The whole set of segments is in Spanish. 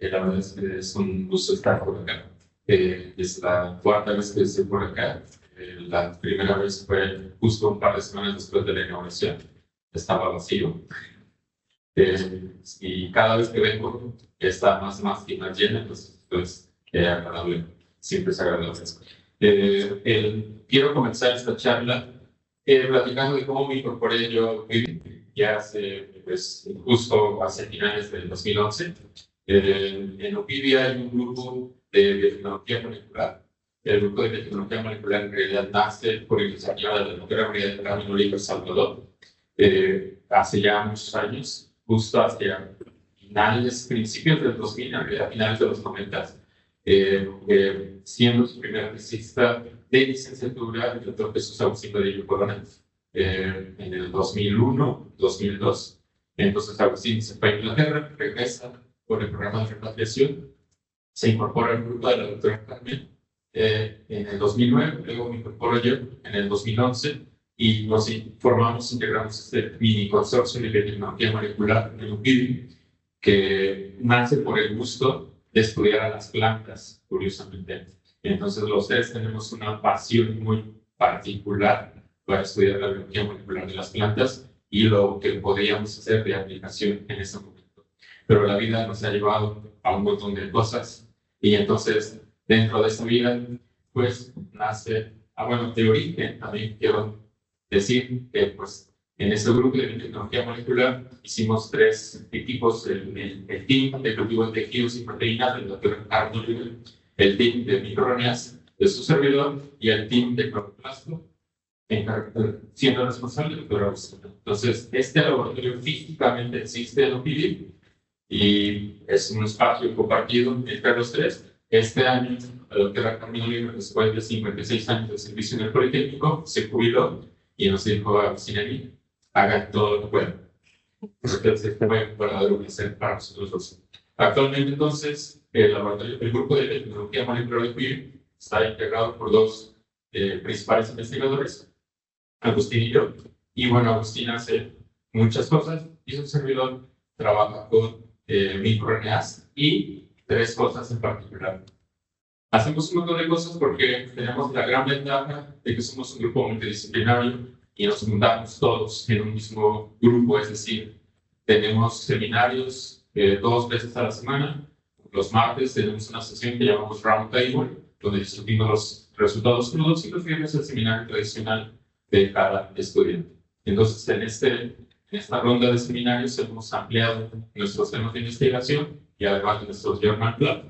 La verdad es que es un gusto estar por acá. Es la cuarta vez que estoy por acá. La primera vez fue justo un par de semanas después de la inauguración. Estaba vacío. Y cada vez que vengo está más y más llena, pues agradable. Siempre es agradable. Quiero comenzar esta charla platicando de cómo me incorporé yo a Quibi ya hace, pues, justo hace finales del 2011. En Oquibia hay un grupo de biotecnología molecular. El grupo de biotecnología molecular en realidad nace por iniciativa de la doctora María del Carmen Oliver Salvador hace ya muchos años, justo hacia principios del 2000, en realidad finales de los 90, siendo su primera tesista de licenciatura el doctor Jesús Agustín Vadillo Corona en el 2001, 2002. Entonces Agustín se fue a Inglaterra, regresa por el programa de repatriación, se incorpora al grupo de la doctora Carmen en el 2009, luego me incorporo yo en el 2011 y nos integramos este mini consorcio de biotecnología molecular en UPIDI, que nace por el gusto de estudiar a las plantas, curiosamente. Entonces los tres tenemos una pasión muy particular para estudiar la biología molecular de las plantas y lo que podríamos hacer de aplicación en ese momento. Pero la vida nos ha llevado a un montón de cosas y entonces dentro de esa vida pues nace, de origen también quiero decir que pues en este grupo de biotecnología molecular hicimos tres equipos, el team de cultivo de tejidos y proteínas del doctor Arnold, el team de microRNAs de su servidor y el team de cloroplasto, siendo responsable del doctor Agustín. Entonces, este laboratorio físicamente existe en OPIDI y es un espacio compartido entre los tres. Este año, la doctora Carmen Oliver, después de 56 años de servicio en el Politécnico, se jubiló y nos dijo a Agustín y a mí, hagan todo lo que puedan. Entonces fue un verdadero placer para nosotros dos. Actualmente, entonces, el grupo de tecnología molecular de Quibi está integrado por dos principales investigadores, Agustín y yo. Y bueno, Agustín hace muchas cosas y su servidor trabaja con microRNAs y tres cosas en particular. Hacemos un montón de cosas porque tenemos la gran ventaja de que somos un grupo multidisciplinario y nos juntamos todos en un mismo grupo, es decir, tenemos seminarios 2 veces a la semana. Los martes tenemos una sesión que llamamos Round Table, donde discutimos los resultados crudos, y los viernes el seminario tradicional de cada estudiante. Entonces, en esta ronda de seminarios hemos ampliado nuestros temas de investigación y además de nuestros Journal Club.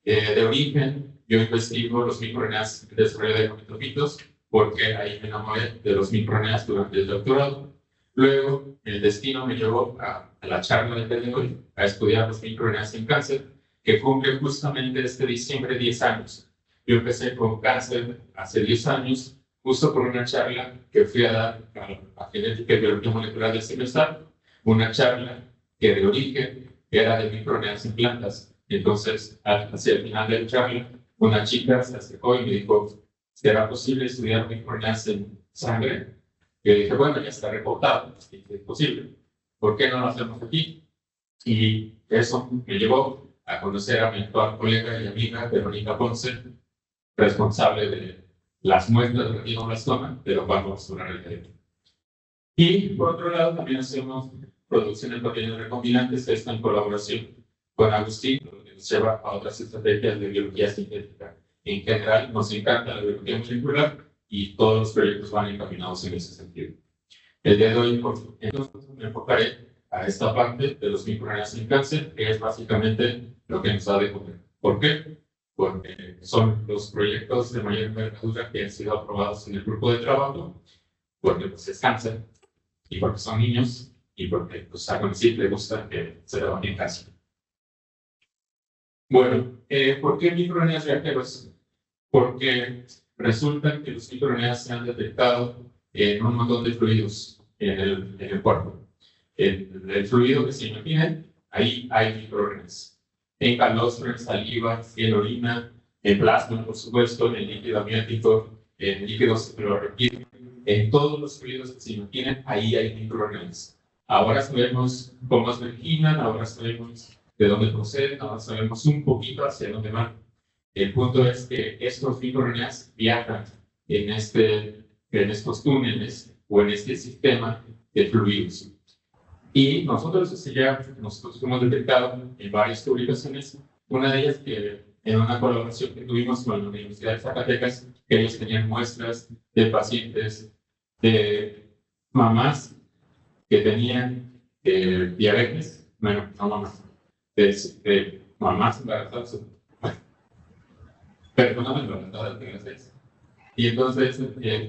De origen, yo investigo los microRNAs de desarrollo de gametófitos porque ahí me enamoré de los microRNAs durante el doctorado. Luego, el destino me llevó a la charla del día de hoy, a estudiar los microRNAs en cáncer, que cumple justamente este diciembre 10 años. Yo empecé con cáncer hace 10 años, justo por una charla que fui a dar a Genética y Biología Molecular del CIMESTAR, una charla que de origen era de microRNAs en plantas. Entonces, hacia el final de la charla, una chica se acercó y me dijo, ¿será posible estudiar microRNAs en sangre? Y yo dije, bueno, ya está reportado, es posible. ¿Por qué no lo hacemos aquí? Y eso me llevó a conocer a mi actual colega y amiga, Verónica Ponce, responsable de las muestras de retinoblastoma, de lo cual vamos a hablar el día de hoy. Y por otro lado, también hacemos producción de proteínas recombinantes, esto en colaboración con Agustín, lo que nos lleva a otras estrategias de biología sintética. En general, nos encanta la biología molecular y todos los proyectos van encaminados en ese sentido. El día de hoy, entonces, me enfocaré a esta parte de los microRNAs en cáncer, que es básicamente lo que nos da de comer. ¿Por qué? Porque son los proyectos de mayor envergadura que han sido aprobados en el grupo de trabajo, porque pues, es cáncer, y porque son niños, y porque pues, a Conacit le gusta que se trabaje en cáncer. Bueno, ¿por qué microRNAs reactivos? Porque resulta que los microRNAs se han detectado en un montón de fluidos en el cuerpo. El fluido que se imaginen, ahí hay microRNAs. En calostro, en saliva, en orina, en plasma, por supuesto, en líquido amniótico, en líquidos cefalorraquídeos, en todos los fluidos que se imaginen, ahí hay microRNAs. Ahora sabemos cómo se originan, ahora sabemos de dónde proceden, nada más sabemos un poquito hacia dónde van. El punto es que estos microRNAs viajan en estos túneles o en este sistema de fluidos. Y nosotros hemos detectado en varias publicaciones, una de ellas que en una colaboración que tuvimos con la Universidad de Zacatecas, que ellos tenían muestras de pacientes, de mamás que tenían diabetes, bueno, no mamás, de mamás embarazadas, personas embarazadas de las. Y entonces,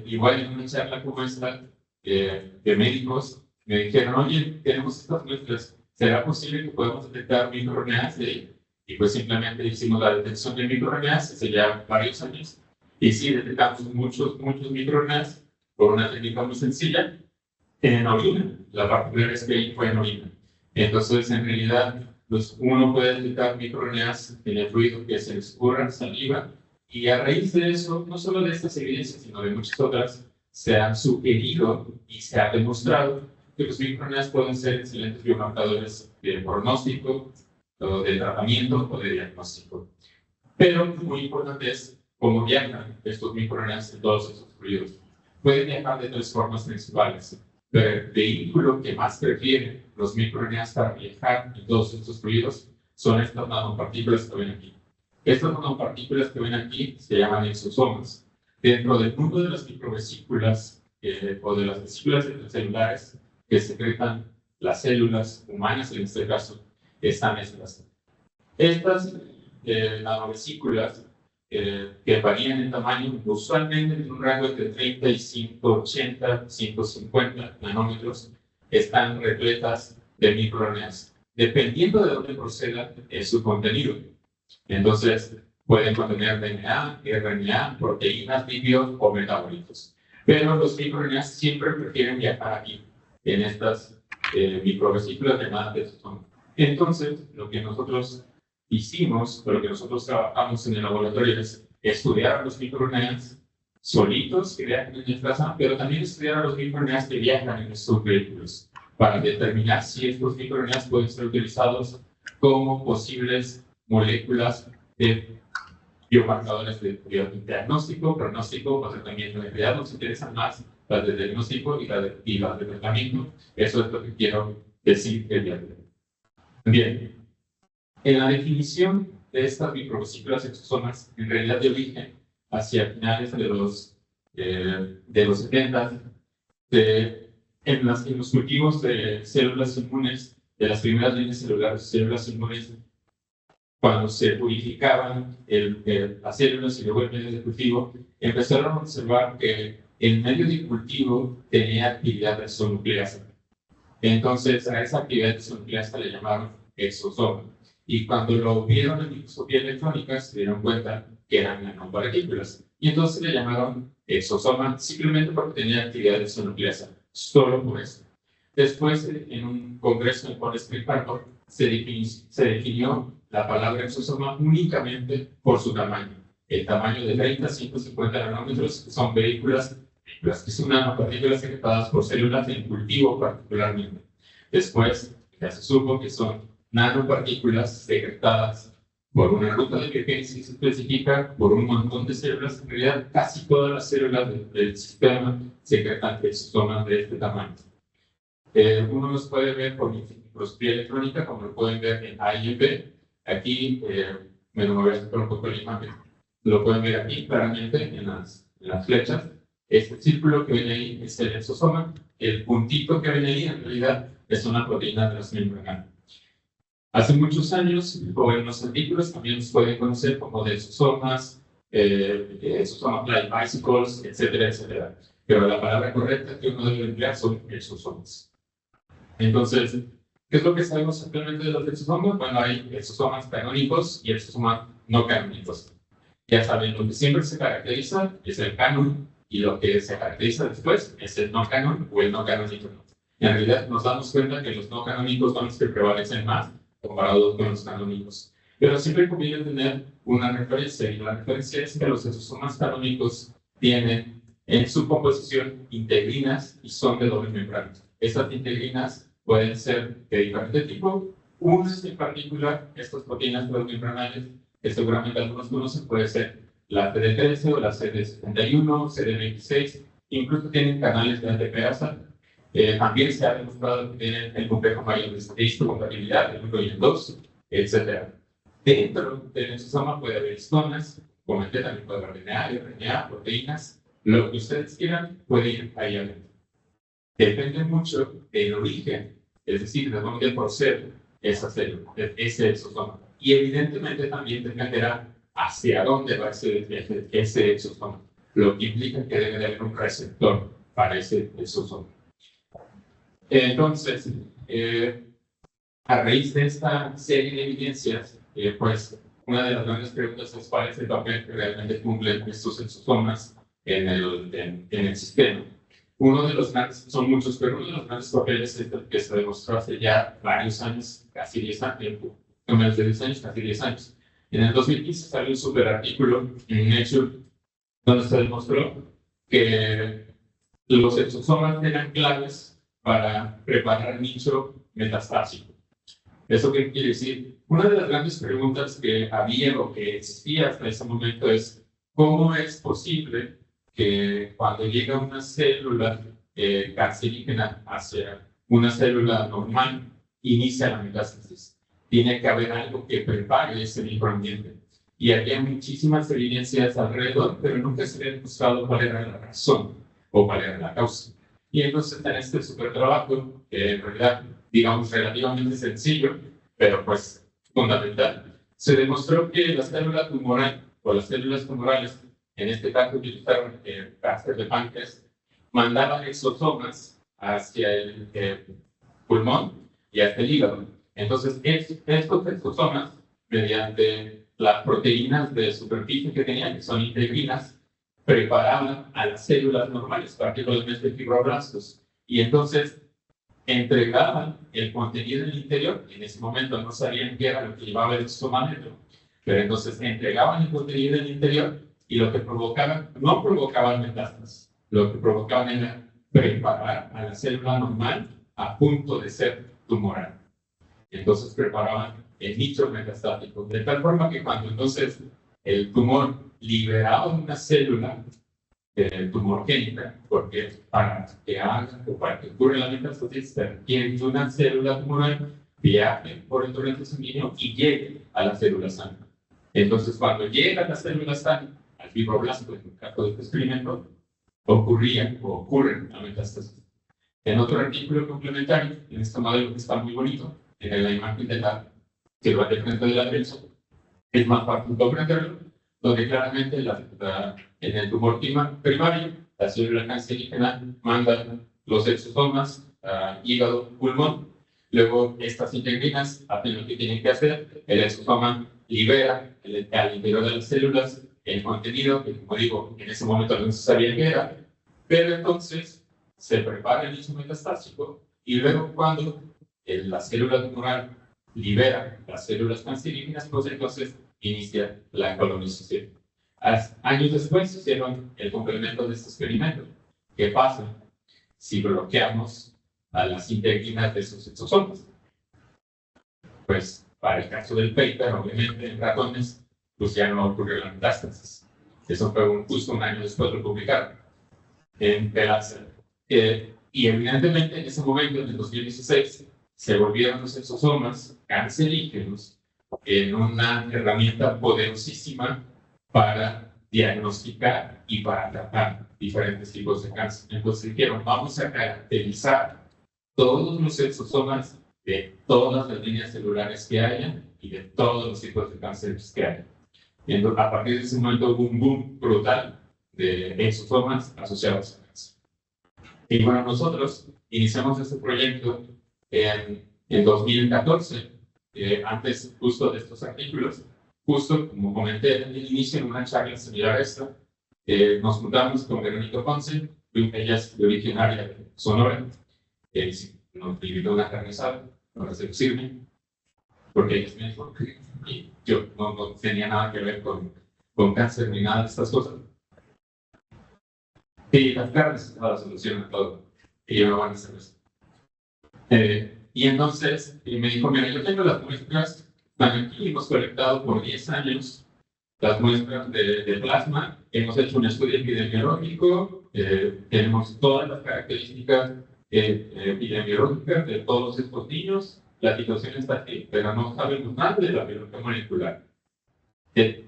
igual en una charla como esta, de médicos, me dijeron, oye, tenemos estas muestras, ¿será posible que podamos detectar microRNAs de ahí? Y pues simplemente hicimos la detección de microRNAs hace ya varios años. Y sí, detectamos muchos microRNAs por una técnica muy sencilla en orina. La primera vez que ahí fue en orina. Entonces, en realidad, pues, uno puede detectar microRNAs en el fluido que se escurra, saliva, y a raíz de eso, no solo de estas evidencias, sino de muchas otras, se ha sugerido y se ha demostrado que los microRNAs pueden ser excelentes biomarcadores de pronóstico, o de tratamiento o de diagnóstico. Pero muy importante es cómo viajan estos microRNAs en todos estos fluidos. Pueden viajar de tres formas principales. Pero el vehículo que más prefieren los microRNAs para viajar en todos estos fluidos son estas nanopartículas que ven aquí. Estas nanopartículas que ven aquí se llaman exosomas. Dentro del mundo de las microvesículas o de las vesículas celulares que secretan las células humanas, en este caso, están estas. Estas nanovesículas que varían en tamaño, usualmente en un rango entre 30 y 180, 150 nanómetros, están repletas de microRNAs, dependiendo de dónde proceda su contenido. Entonces, pueden contener DNA, RNA, proteínas, lípidos o metabolitos. Pero los microRNAs siempre prefieren viajar aquí, en estas microvesículas llamadas exosomas. Entonces, lo que nosotros hicimos, lo que nosotros trabajamos en el laboratorio es estudiar a los microRNAs solitos que viajan en el plasma, pero también estudiar a los microRNAs que viajan en estos vehículos para determinar si estos microRNAs pueden ser utilizados como posibles moléculas de biomarcadores de diagnóstico, pronóstico o tratamiento. En realidad nos interesan más las de diagnóstico y las de tratamiento. Eso es lo que quiero decir el día de hoy. Bien, en la definición de estas microvesículas exosomas, en realidad de origen, hacia finales de los 70, en los cultivos de células inmunes, de las primeras líneas celulares, células inmunes, cuando se purificaban las células y luego el medio de cultivo, empezaron a observar que el medio de cultivo tenía actividad exonucleasa. Entonces, a esa actividad exonucleasa le llamaron exosoma. Y cuando lo vieron en microscopía electrónica, se dieron cuenta que eran nanopartículas. Y entonces le llamaron exosoma simplemente porque tenía actividad exonucleasa, solo por eso. Después, en un congreso en Paul Spring Harbor, se definió la palabra exosoma únicamente por su tamaño. El tamaño de 30 a 150 nanómetros son vehículas que son nanopartículas secretadas por células en cultivo particularmente. Después, ya se supo que son nanopartículas secretadas por una ruta de biogenesis específica por un montón de células. En realidad, casi todas las células del sistema secretan exosomas de este tamaño. Uno los puede ver por microscopía electrónica, como lo pueden ver en A y en B. Aquí, me voy a sacar un poco la imagen. Lo pueden ver aquí claramente en las flechas. Este círculo que ven ahí es el exosoma. El puntito que ven ahí, en realidad, es una proteína de las membranas. Hace muchos años, o en los artículos, también los pueden conocer como de exosomas, exosomas like bicycles, etcétera, etcétera. Pero la palabra correcta que uno debe emplear son exosomas. Entonces, ¿qué es lo que sabemos actualmente de los exosomas? Bueno, hay exosomas canónicos y exosomas no canónicos. Ya saben, lo que siempre se caracteriza es el canon, y lo que se caracteriza después es el no canon o el no canónico. En realidad, nos damos cuenta que los no canónicos son los que prevalecen más comparados con los canónicos. Pero siempre conviene tener una referencia, y la referencia es que los exosomas canónicos tienen en su composición integrinas y son de doble membrana. Estas integrinas pueden ser de diferente tipo, Unas en particular, estas proteínas transmembranales, que seguramente algunos conocen, puede ser la CD13 o la CD71, CD26, incluso tienen canales de ATPasa. También se ha demostrado que tienen el complejo mayor de histocompatibilidad, el 1 y el 2, etc. Dentro del exosoma puede haber histonas, comenté, también puede haber DNA, RNA, proteínas, lo que ustedes quieran puede ir ahí adentro. Depende mucho del origen, es decir, de dónde procede esa célula, ese exosoma. Y evidentemente también dependerá hacia dónde va ese exosoma, lo que implica que debe de haber un receptor para ese exosoma. Entonces, a raíz de esta serie de evidencias, pues una de las grandes preguntas es cuál es el papel que realmente cumplen estos exosomas en el sistema. Uno de los grandes, son muchos, pero uno de los grandes papeles es el que se demostró hace ya varios años, casi 10 años, no menos de 10 años, casi 10 años. En el 2015 salió un super artículo en Nature donde se demostró que los exosomas eran claves para preparar nicho metastásico. ¿Eso qué quiere decir? Una de las grandes preguntas que había o que existía hasta ese momento es ¿cómo es posible que cuando llega una célula cancerígena hacia una célula normal inicia la metástasis? Tiene que haber algo que prepare ese microambiente. Y había muchísimas evidencias alrededor, pero nunca se había demostrado cuál era la razón o cuál era la causa. Y entonces en este super trabajo, en realidad, digamos, relativamente sencillo, pero pues fundamental, se demostró que la célula tumoral o las células tumorales, en este caso utilizaron cáncer de páncreas, mandaban exosomas hacia el pulmón y hacia el hígado. Entonces, estos exosomas, mediante las proteínas de superficie que tenían, que son integrinas, preparaban a las células normales, particularmente fibroblastos, y entonces entregaban el contenido en el interior. En ese momento no sabían qué era lo que llevaba el exosoma dentro, pero entonces entregaban el contenido en el interior y lo que provocaban, no provocaban metástasis, lo que provocaban era preparar a la célula normal a punto de ser tumoral. Entonces preparaban el nicho metastático, de tal forma que cuando entonces el tumor liberaba una célula tumorgénica, porque para que haga o para que ocurra la metástasis se requiere que una célula tumoral viaje por el torrente sanguíneo y llegue a la célula sana. Entonces, cuando llega a la célula sana, al fibroblasto, en el caso de este experimento, ocurre la metástasis. En otro artículo complementario, en este modelo que está muy bonito, en la imagen de que va de frente de la derecha, es más fácil comprenderlo, donde claramente en el tumor primario, la célula cancerígena manda los exosomas a hígado, pulmón, luego estas integrinas hacen lo que tienen que hacer, el exosoma libera al interior de las células el contenido, que como digo, en ese momento no se sabía qué era, pero entonces se prepara el nicho metastásico y luego cuando la célula tumoral libera las células cancerígenas, pues entonces inicia la colonización. Años después hicieron el complemento de este experimento. ¿Qué pasa si bloqueamos a las integrinas de esos exosomas? Pues para el caso del paper, obviamente en ratones, pues ya no ocurrió la metástasis. Eso fue justo un año después de lo publicaron en The Lancet. Y evidentemente en ese momento, en el 2016, se volvieron los exosomas cancerígenos en una herramienta poderosísima para diagnosticar y para tratar diferentes tipos de cáncer. Entonces dijeron, vamos a caracterizar todos los exosomas de todas las líneas celulares que hayan y de todos los tipos de cánceres que hayan. Entonces, a partir de ese momento hubo un boom brutal de exosomas asociados a cáncer. Y bueno, nosotros iniciamos este proyecto en 2014, antes justo de estos artículos, justo como comenté en el inicio, en una charla similar a esta, nos juntamos con Verónica Ponce, ella es de originaria de Sonora, nos invitó a una carne asada para seducirme, porque ella es médico, y yo no tenía nada que ver con cáncer ni nada de estas cosas. Y las carnes estaban la solución a todo, y yo no van a hacer eso. Y entonces me dijo, mira, yo tengo las muestras, están aquí, hemos colectado por 10 años las muestras de plasma, hemos hecho un estudio epidemiológico, tenemos todas las características epidemiológicas de todos estos niños, la situación está aquí, pero no sabemos nada de la biología molecular. Te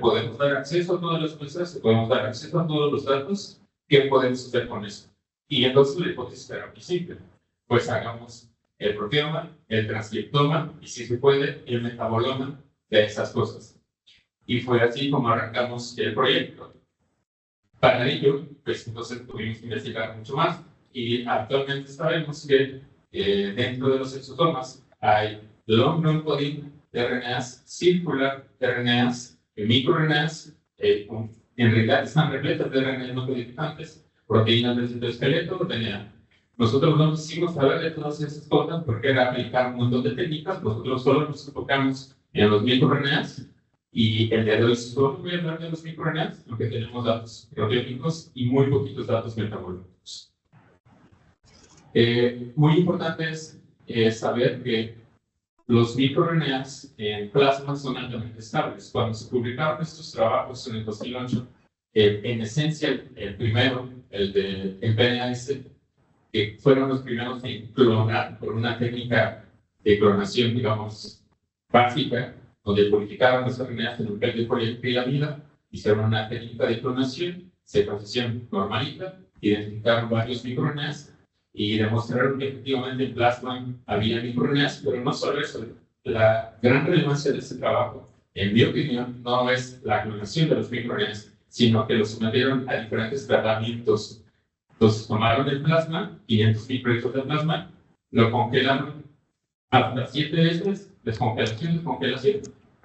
podemos dar acceso a todas las muestras, te podemos dar acceso a todos los datos, ¿qué podemos hacer con eso? Y entonces la hipótesis era muy simple, pues hagamos el proteoma, el transcriptoma y si se puede, el metaboloma de esas cosas. Y fue así como arrancamos el proyecto. Para ello, pues entonces tuvimos que investigar mucho más y actualmente sabemos que dentro de los exosomas hay long non-coding RNAs, circular RNAs, microRNAs, en realidad están repletas de RNAs no codificantes, proteínas del citoesqueleto, DNA. Nosotros no quisimos saber de todas esas cosas porque era aplicar un montón de técnicas, nosotros solo nos enfocamos en los microRNAs y el día de hoy solo voy a hablar de los microRNAs, aunque tenemos datos proteómicos y muy poquitos datos metabólicos. Muy importante es saber que los microRNAs en plasma son altamente estables. Cuando se publicaron estos trabajos en el 2008, en esencia el primero, el de PNAS, que fueron los primeros en clonar por una técnica de clonación, digamos, básica, donde purificaron los RNAs en un PET de poliacrilamida, hicieron una técnica de clonación, secuenciación normalita, identificaron varios microRNAs y demostraron que efectivamente en plasma había microRNAs, pero no solo eso. La gran relevancia de este trabajo, en mi opinión, no es la clonación de los microRNAs, sino que los sometieron a diferentes tratamientos. Entonces tomaron el plasma, 500 microlitros de plasma, lo congelaron hasta 7 veces, descongelación,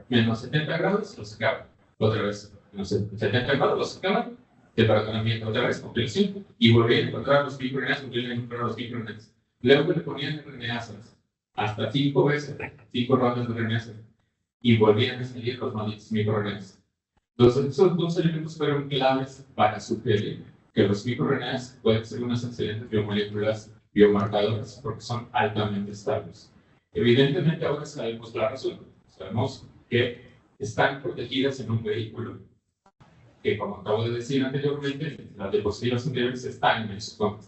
menos 70 grados, lo sacaban. Otra vez, menos 70 grados, lo sacaban, temperatura ambiente, otra vez, congelación, y volvían a encontrar los microRNAs, volvían a encontrar los microRNAs. Luego le ponían RNAsas, hasta 5 veces, 5 rondas de RNAsas, y volvían a salir los malditos microRNAs. Entonces, esos dos elementos fueron claves para sugerir que los microRNAs pueden ser unas excelentes biomoléculas biomarcadoras porque son altamente estables. Evidentemente, ahora sabemos la razón. Sabemos que están protegidas en un vehículo que, como acabo de decir anteriormente, las diapositivas anteriores están en el exosoma.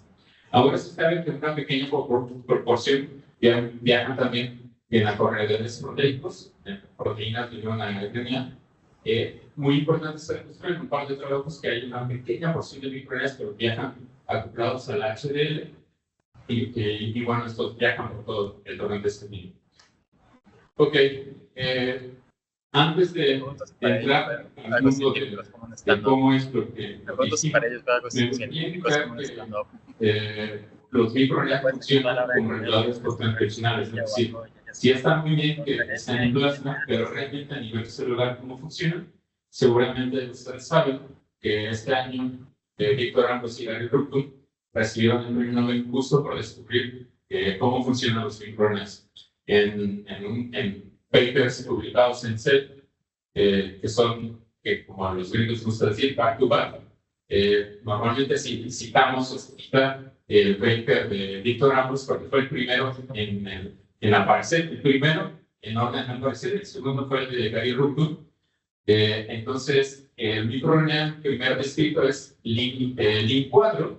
Ahora se sabe que una pequeña proporción viajan también en la corredores proteicos, en proteínas de ion RNA. Muy importante se demuestra en un par de trabajos que hay una pequeña porción de microRNAs que viajan acoplados al HDL y bueno, estos viajan por todo el torrente sanguíneo. Ok, antes de entrar al mundo de cómo es lo que me gustaría indicar que los microRNAs funcionan como reguladores post-transcripcionales, es decir, sí está muy bien que estén en plasma, pero realmente a nivel celular, ¿cómo funcionan? Seguramente ustedes saben que este año Víctor Ambros y Gary Rupton recibieron el premio Nobel justo por descubrir cómo funcionan los microRNAs. En papers publicados en CEP, que son, como a los gringos les gusta decir, back to back, normalmente si citamos o cita el paper de Víctor Ambros porque fue el primero en aparecer, el primero en orden de aparecer, el segundo fue el de Gary Rupton. Entonces, el microRNA primero descrito es LIN4,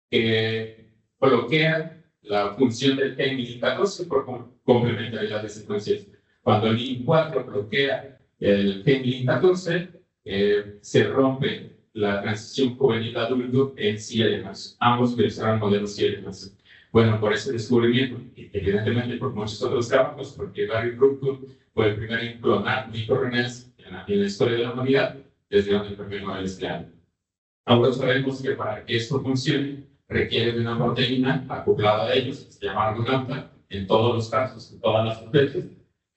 que bloquea la función del gen LIN14 por complementariedad de secuencias. Cuando el LIN4 bloquea el gen LIN14, se rompe la transición juvenil adulto en CLMAS. Ambos utilizaron modelos CLMAS. Bueno, por ese descubrimiento, y evidentemente por muchos otros trabajos, porque Gary Rupton fue el primero en clonar microRNAs en la historia de la humanidad, desde donde el premio Nobel este año. Ahora sabemos que para que esto funcione, requiere de una proteína acoplada a ellos, que se llama argonauta, en todos los casos, en todas las especies,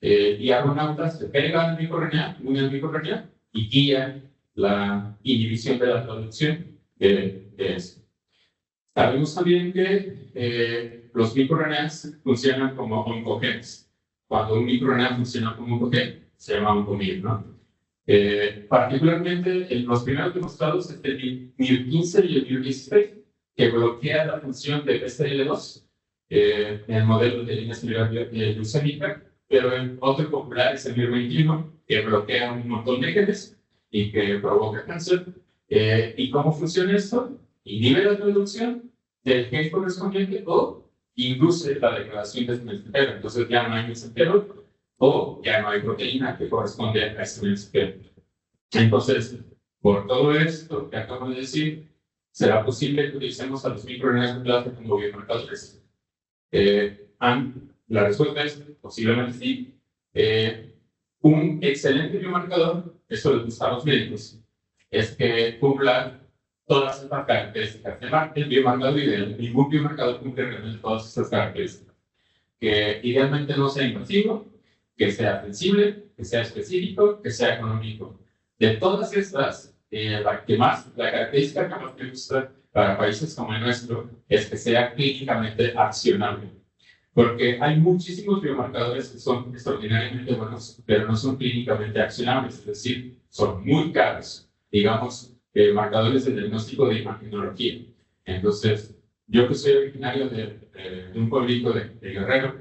y argonauta se pega al microRNA, une al microRNA, y guía la inhibición de la producción de eso. Sabemos también que los microRNAs funcionan como oncogenes. Cuando un microRNA funciona como oncogen, se llama oncomir, ¿no? Particularmente, los primeros demostrados es el MIR15 y el MIR16, que bloquea la función de BCL2 el modelo de línea celular leucémica, pero el otro popular es el MIR21, que bloquea un montón de genes y que provoca cáncer. ¿Y cómo funciona esto? Inhibe la traducción del gen correspondiente o induce la degradación de ese mensajero. Entonces ya no hay mensajero o ya no hay proteína que corresponde a ese mensajero. Entonces, por todo esto que acabo de decir, será posible que utilicemos a los microRNAs nucleados como biomarcadores. La respuesta es posiblemente sí. Un excelente biomarcador, eso les gusta a los médicos, es que cumpla todas estas características. El biomarcador ideal, ningún biomarcador cumple realmente todas estas características. Que idealmente no sea invasivo, que sea sensible, que sea específico, que sea económico. De todas estas, la característica que más me gusta para países como el nuestro es que sea clínicamente accionable. Porque hay muchísimos biomarcadores que son extraordinariamente buenos, pero no son clínicamente accionables, es decir, son muy caros. Digamos, marcadores de diagnóstico de imagenología. Entonces, yo que soy originario de un pueblito de Guerrero,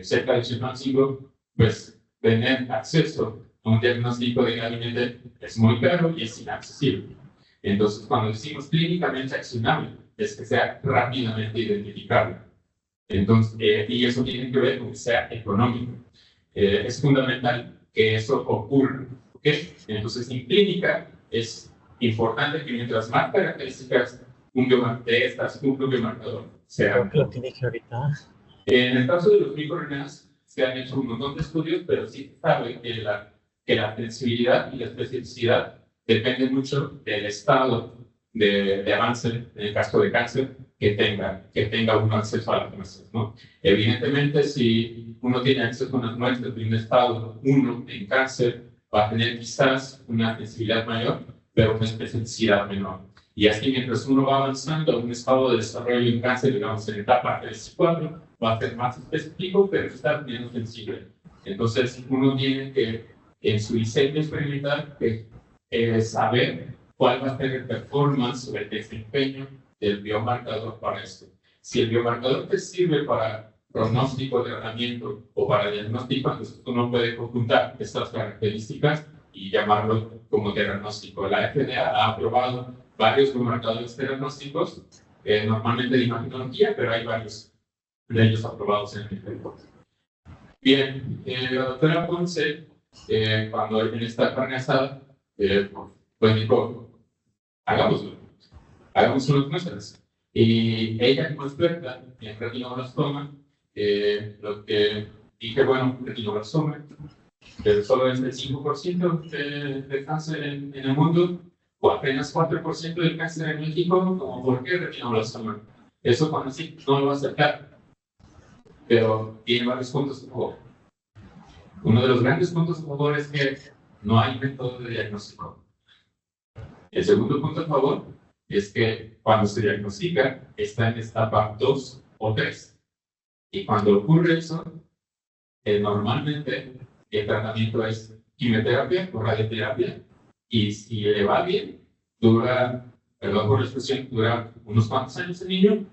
cerca de Chilpancingo, pues tener acceso a un diagnóstico de gabinete es muy caro y es inaccesible. Entonces, cuando decimos clínicamente accionable, es que sea rápidamente identificable. Entonces, y eso tiene que ver con que sea económico. Es fundamental que eso ocurra. ¿Okay? Entonces, en clínica es importante que mientras más características de estas cumple un biomarcador sea. Lo que dije ahorita. En el caso de los microRNAs, se han hecho un montón de estudios, pero sí se sabe que la sensibilidad y la especificidad dependen mucho del estado de avance, en el caso de cáncer, que tenga uno acceso a las muestras, ¿no? Evidentemente, si uno tiene acceso a unas muestras de un estado 1 en cáncer, va a tener quizás una sensibilidad mayor, pero una especificidad menor. Y así, mientras uno va avanzando a un estado de desarrollo en cáncer, digamos en etapa 3 y 4, va a ser más específico, pero está menos sensible. Entonces, uno tiene que, en su diseño experimental, saber cuál va a ser el performance o el desempeño del biomarcador para esto. Si el biomarcador te sirve para pronóstico de tratamiento o para diagnóstico, entonces uno puede conjuntar estas características y llamarlo como diagnóstico. La FDA ha aprobado varios biomarcadores diagnósticos, normalmente de imagenología, pero hay varios de ellos aprobados en el tiempo. Bien, la doctora Ponce, cuando en esta carne asada, pues dijo, hagamos unas muestras. Y ella, como experta en retinoblastoma, lo que dije, bueno, retinoblastoma, pero solo es el 5% de cáncer en el mundo, o apenas 4% del cáncer en México, como ¿por qué retinoblastoma? Eso cuando sí no lo va a aceptar, pero tiene varios puntos a favor. Uno de los grandes puntos a favor es que no hay método de diagnóstico. El segundo punto a favor es que cuando se diagnostica está en etapa 2 o 3. Y cuando ocurre eso, normalmente el tratamiento es quimioterapia o radioterapia. Y si le va bien, dura unos cuantos años el niño.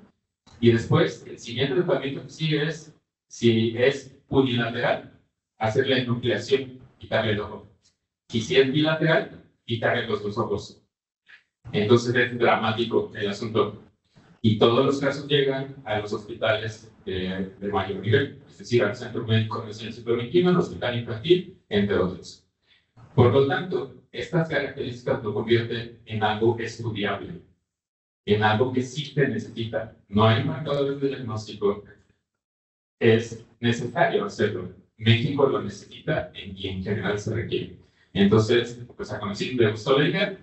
Y después, el siguiente tratamiento que sigue es, si es unilateral, hacer la enucleación, quitarle el ojo. Y si es bilateral, quitarle los dos ojos. Entonces es dramático el asunto. Y todos los casos llegan a los hospitales de mayor nivel, es decir, al Centro Médico Nacional Siglo al Hospital Infantil, entre otros. Por lo tanto, estas características lo convierten en algo estudiable, en algo que sí se necesita. No hay marcadores de diagnóstico. Es necesario hacerlo. México lo necesita y en general se requiere. Entonces, pues a conocer, le gustó la idea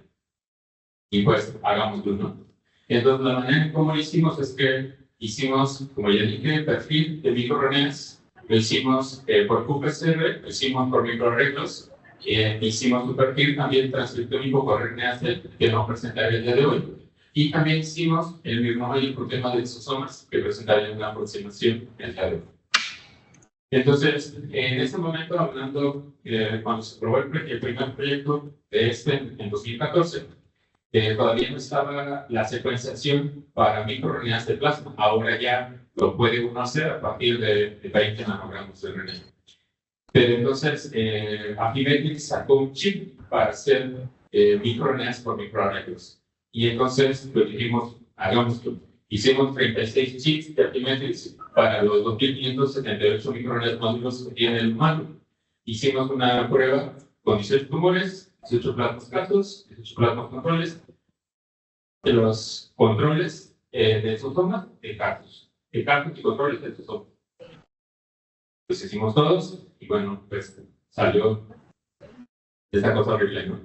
y pues hagámoslo, ¿no? Entonces, la manera en cómo lo hicimos es que hicimos, como ya dije, perfil de microRNAs, lo hicimos por qPCR, lo hicimos por microarreglos, hicimos un perfil también transcriptómico por RNA que no presentaré el día de hoy, y también hicimos el mismo por tema de lisosomas, que presentaré una aproximación el día de hoy. Entonces, en ese momento, hablando, cuando se aprobó el primer proyecto de en 2014, todavía no estaba la secuenciación para microRNAs de plasma. Ahora ya lo puede uno hacer a partir de 20 nanogramos de RNA. Pero entonces, Affymetrix sacó un chip para hacer microRNAs por microarreglos. Y entonces, pues dijimos, hagámoslo. Hicimos 36 chips de Affymetrix para los 2578 microRNAs módulos que tiene el humano. Hicimos una prueba con 18 tumores, 18 plasmas casos, 18 plasmas controles, de los controles de exosoma de cartos y controles de exosoma. Pues hicimos todos y bueno, pues salió esta cosa horrible, ¿no?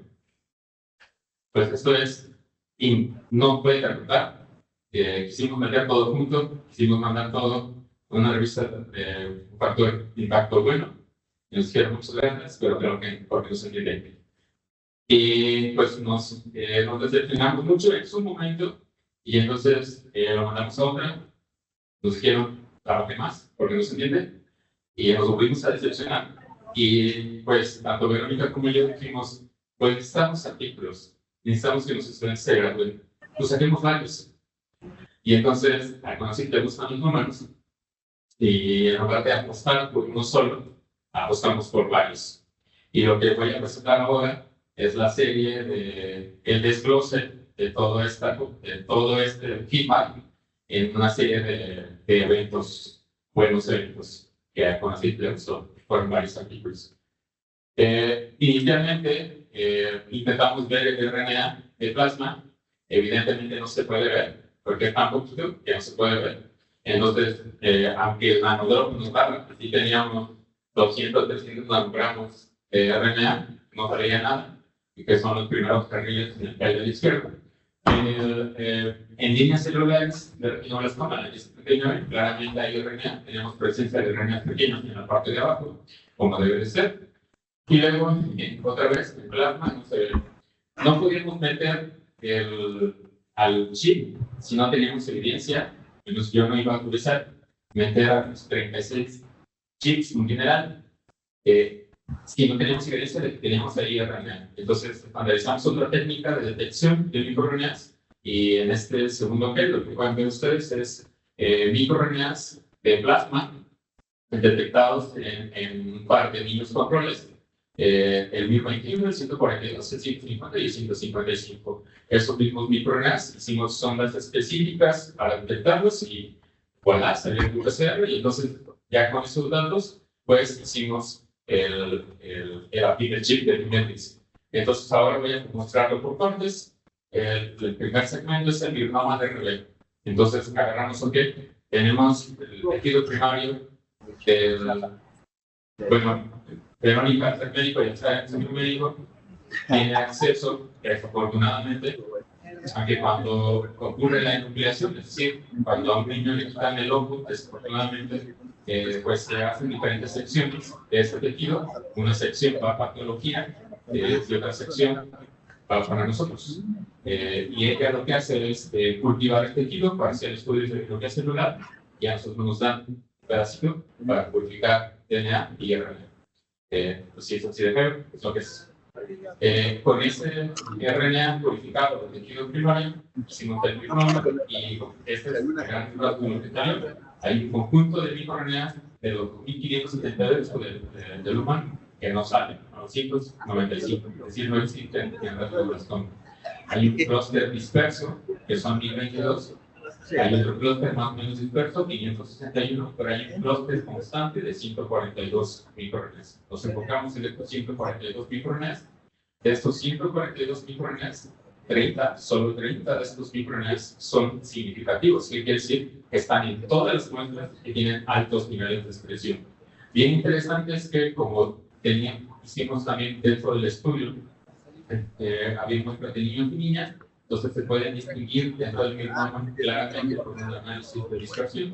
Pues esto es, y no puede resultar. Quisimos meter todo junto, quisimos mandar todo a una revista de un factor de impacto bueno. Y nos dijeron muchas gracias, pero creo que porque no se entiende. Y pues nos decepcionamos mucho en su momento y entonces lo mandamos a otra. Nos dijeron, trabaje más, porque no se entiende. Y nos volvimos a decepcionar. Y pues tanto Verónica como yo dijimos, pues necesitamos artículos, necesitamos que los estudiantes se gradúen. Pues saquemos varios. Y entonces, conocí que te gustan los números. Y en lugar de apostar por uno solo, apostamos por varios. Y lo que voy a presentar ahora es la serie de el desglose de todo este feedback en una serie de eventos, buenos eventos que conocí que fueron varios artículos. Inicialmente intentamos ver el RNA de plasma. Evidentemente no se puede ver, porque es tan poquito que no se puede ver. Entonces, aunque el nanodrop nos daba, si teníamos 200, 300 nanogramos de RNA, no salía nada, y que son los primeros carriles en el calle de la izquierda. En líneas celulares de retinoblastoma, claramente hay RNA, tenemos presencia de RNA pequeños en la parte de abajo, como debe de ser. Y luego, otra vez, en plasma, no podíamos meter al chip si no teníamos evidencia. Entonces yo no iba a utilizar meter a los 36 chips en general si no teníamos evidencia de que teníamos ahí RNA. Entonces analizamos otra técnica de detección de microRNAs y en este segundo ejemplo lo que pueden ver ustedes es microRNAs de plasma detectados en un par de niños controles. El 1021, el 142, el 150 y el 155. Esos mismos microRNAs hicimos sondas específicas para detectarlos y voilà, salió el PCR y entonces ya con esos datos pues hicimos el chip de Affymetrix. Entonces ahora voy a mostrarlo por partes. El primer segmento es el mirnoma de relevo. Entonces agarramos, tenemos el tejido primario bueno, Verónica, el médico, ya está en el médico, tiene acceso, afortunadamente, a que cuando ocurre la enucleación, es decir, cuando a un niño le quitan el ojo, desafortunadamente, pues se hacen diferentes secciones de este tejido. Una sección va a patología y otra sección va para nosotros. Y ella lo que hace es cultivar el tejido para hacer estudios de biología celular y a nosotros nos dan un pedacito para purificar DNA y RNA. Pues sí, es así de feo, es lo que es. Con ese RNA purificado del tejido primario, hicimos el mirnoma y este es el gran rasgo. Hay un conjunto de microRNA de los 1572 del humano que no salen, 995, es decir, no existen en la población. Hay un clúster disperso, que son 1022. Hay otro clúster más o menos disperso, 561, pero hay un clúster constante de 142 microRNAs. Nos enfocamos en estos 142 microRNAs. De estos 142 microRNAs, solo 30 de estos microRNAs son significativos, que quiere decir que están en todas las muestras que tienen altos niveles de expresión. Bien interesante es que, como hicimos también dentro del estudio, había muestras de niños y niñas. Entonces se pueden distinguir dentro del mirnoma claramente por un análisis de dispersión,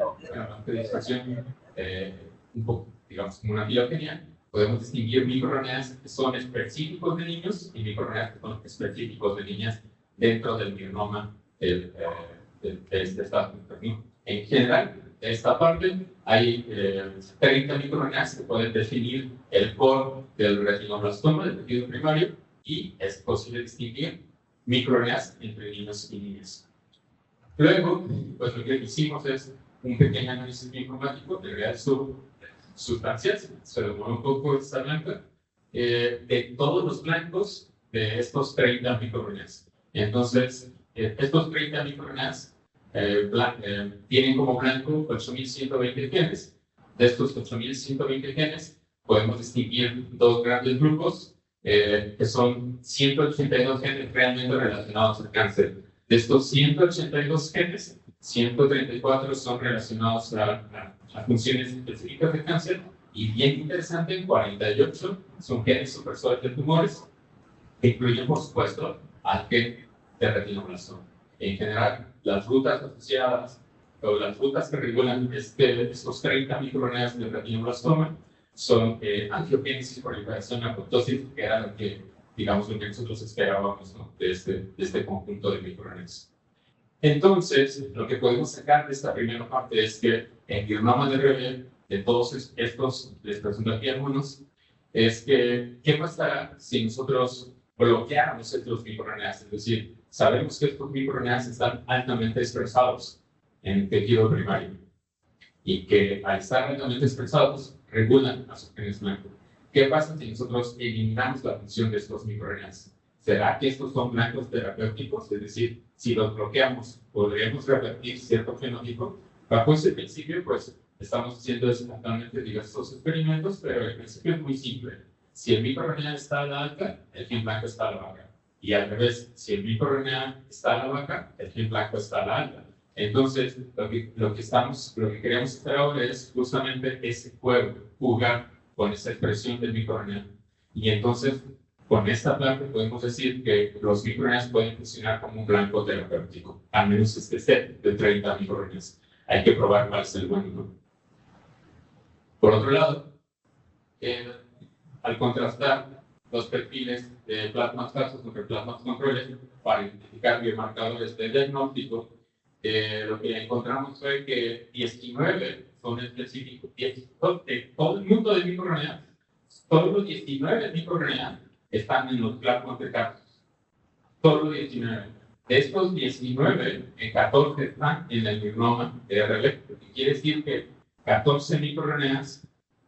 un poco, digamos, como una filogenia. Podemos distinguir microRNAs que son específicos de niños y microRNAs que son específicos de niñas dentro del mirnoma de este estado. En general, de esta parte, hay 30 microRNAs que pueden definir el core del retinoblastoma, del tejido primario, y es posible distinguir microRNAs entre niños y niñas. Luego, pues lo que hicimos es un pequeño análisis bioinformático de realidades sustancias, se demoró un poco esta blanca, de todos los blancos de estos 30 microRNAs. Entonces, estos 30 microRNAs tienen como blanco 8.120 genes. De estos 8.120 genes, podemos distinguir dos grandes grupos, que son 182 genes realmente relacionados al cáncer. De estos 182 genes, 134 son relacionados a funciones específicas de cáncer, y bien interesante, 48 son genes supresores de tumores, que incluyen, por supuesto, al gen de retinoblastoma. En general, las rutas asociadas o las rutas que regulan estos 30 microRNAs de retinoblastoma son angiogénesis, proliferación, apoptosis, que era lo que, digamos, lo que nosotros esperábamos, ¿no?, de este conjunto de microRNAs. Entonces, lo que podemos sacar de esta primera parte es que en guionoma de Reveal, de todos estos, de estos algunos, es que, ¿qué pasará si nosotros bloqueáramos estos microRNAs? Es decir, sabemos que estos microRNAs están altamente expresados en el tejido primario y que al estar altamente expresados regulan a sus genes blancos. ¿Qué pasa si nosotros eliminamos la función de estos microRNAs? ¿Será que estos son blancos terapéuticos? Es decir, si los bloqueamos, ¿podríamos revertir cierto fenotipo? Bajo ese principio, pues, estamos haciendo exactamente diversos experimentos, pero el principio es muy simple. Si el microRNA está a la alta, el gen blanco está a la baja. Y al revés, si el microRNA está a la baja, el gen blanco está a la alta. Entonces, lo que queremos hacer ahora es justamente ese juego, jugar con esa expresión del microRNA. Y entonces, con esta planta podemos decir que los microRNAs pueden funcionar como un blanco terapéutico, al menos este set de 30 microRNAs. Hay que probar cuál es el bueno, ¿no? Por otro lado, al contrastar los perfiles de plasmas falsos contra plasmas controles para identificar biomarcadores de diagnóstico, lo que encontramos fue que 19 son específicos, todo el mundo de microRNAs, todos los 19 microRNAs están en los plasmas de Tarsus. Todos los 19. De estos 19, 14 están en el genoma de RB, lo que quiere decir que 14 microRNAs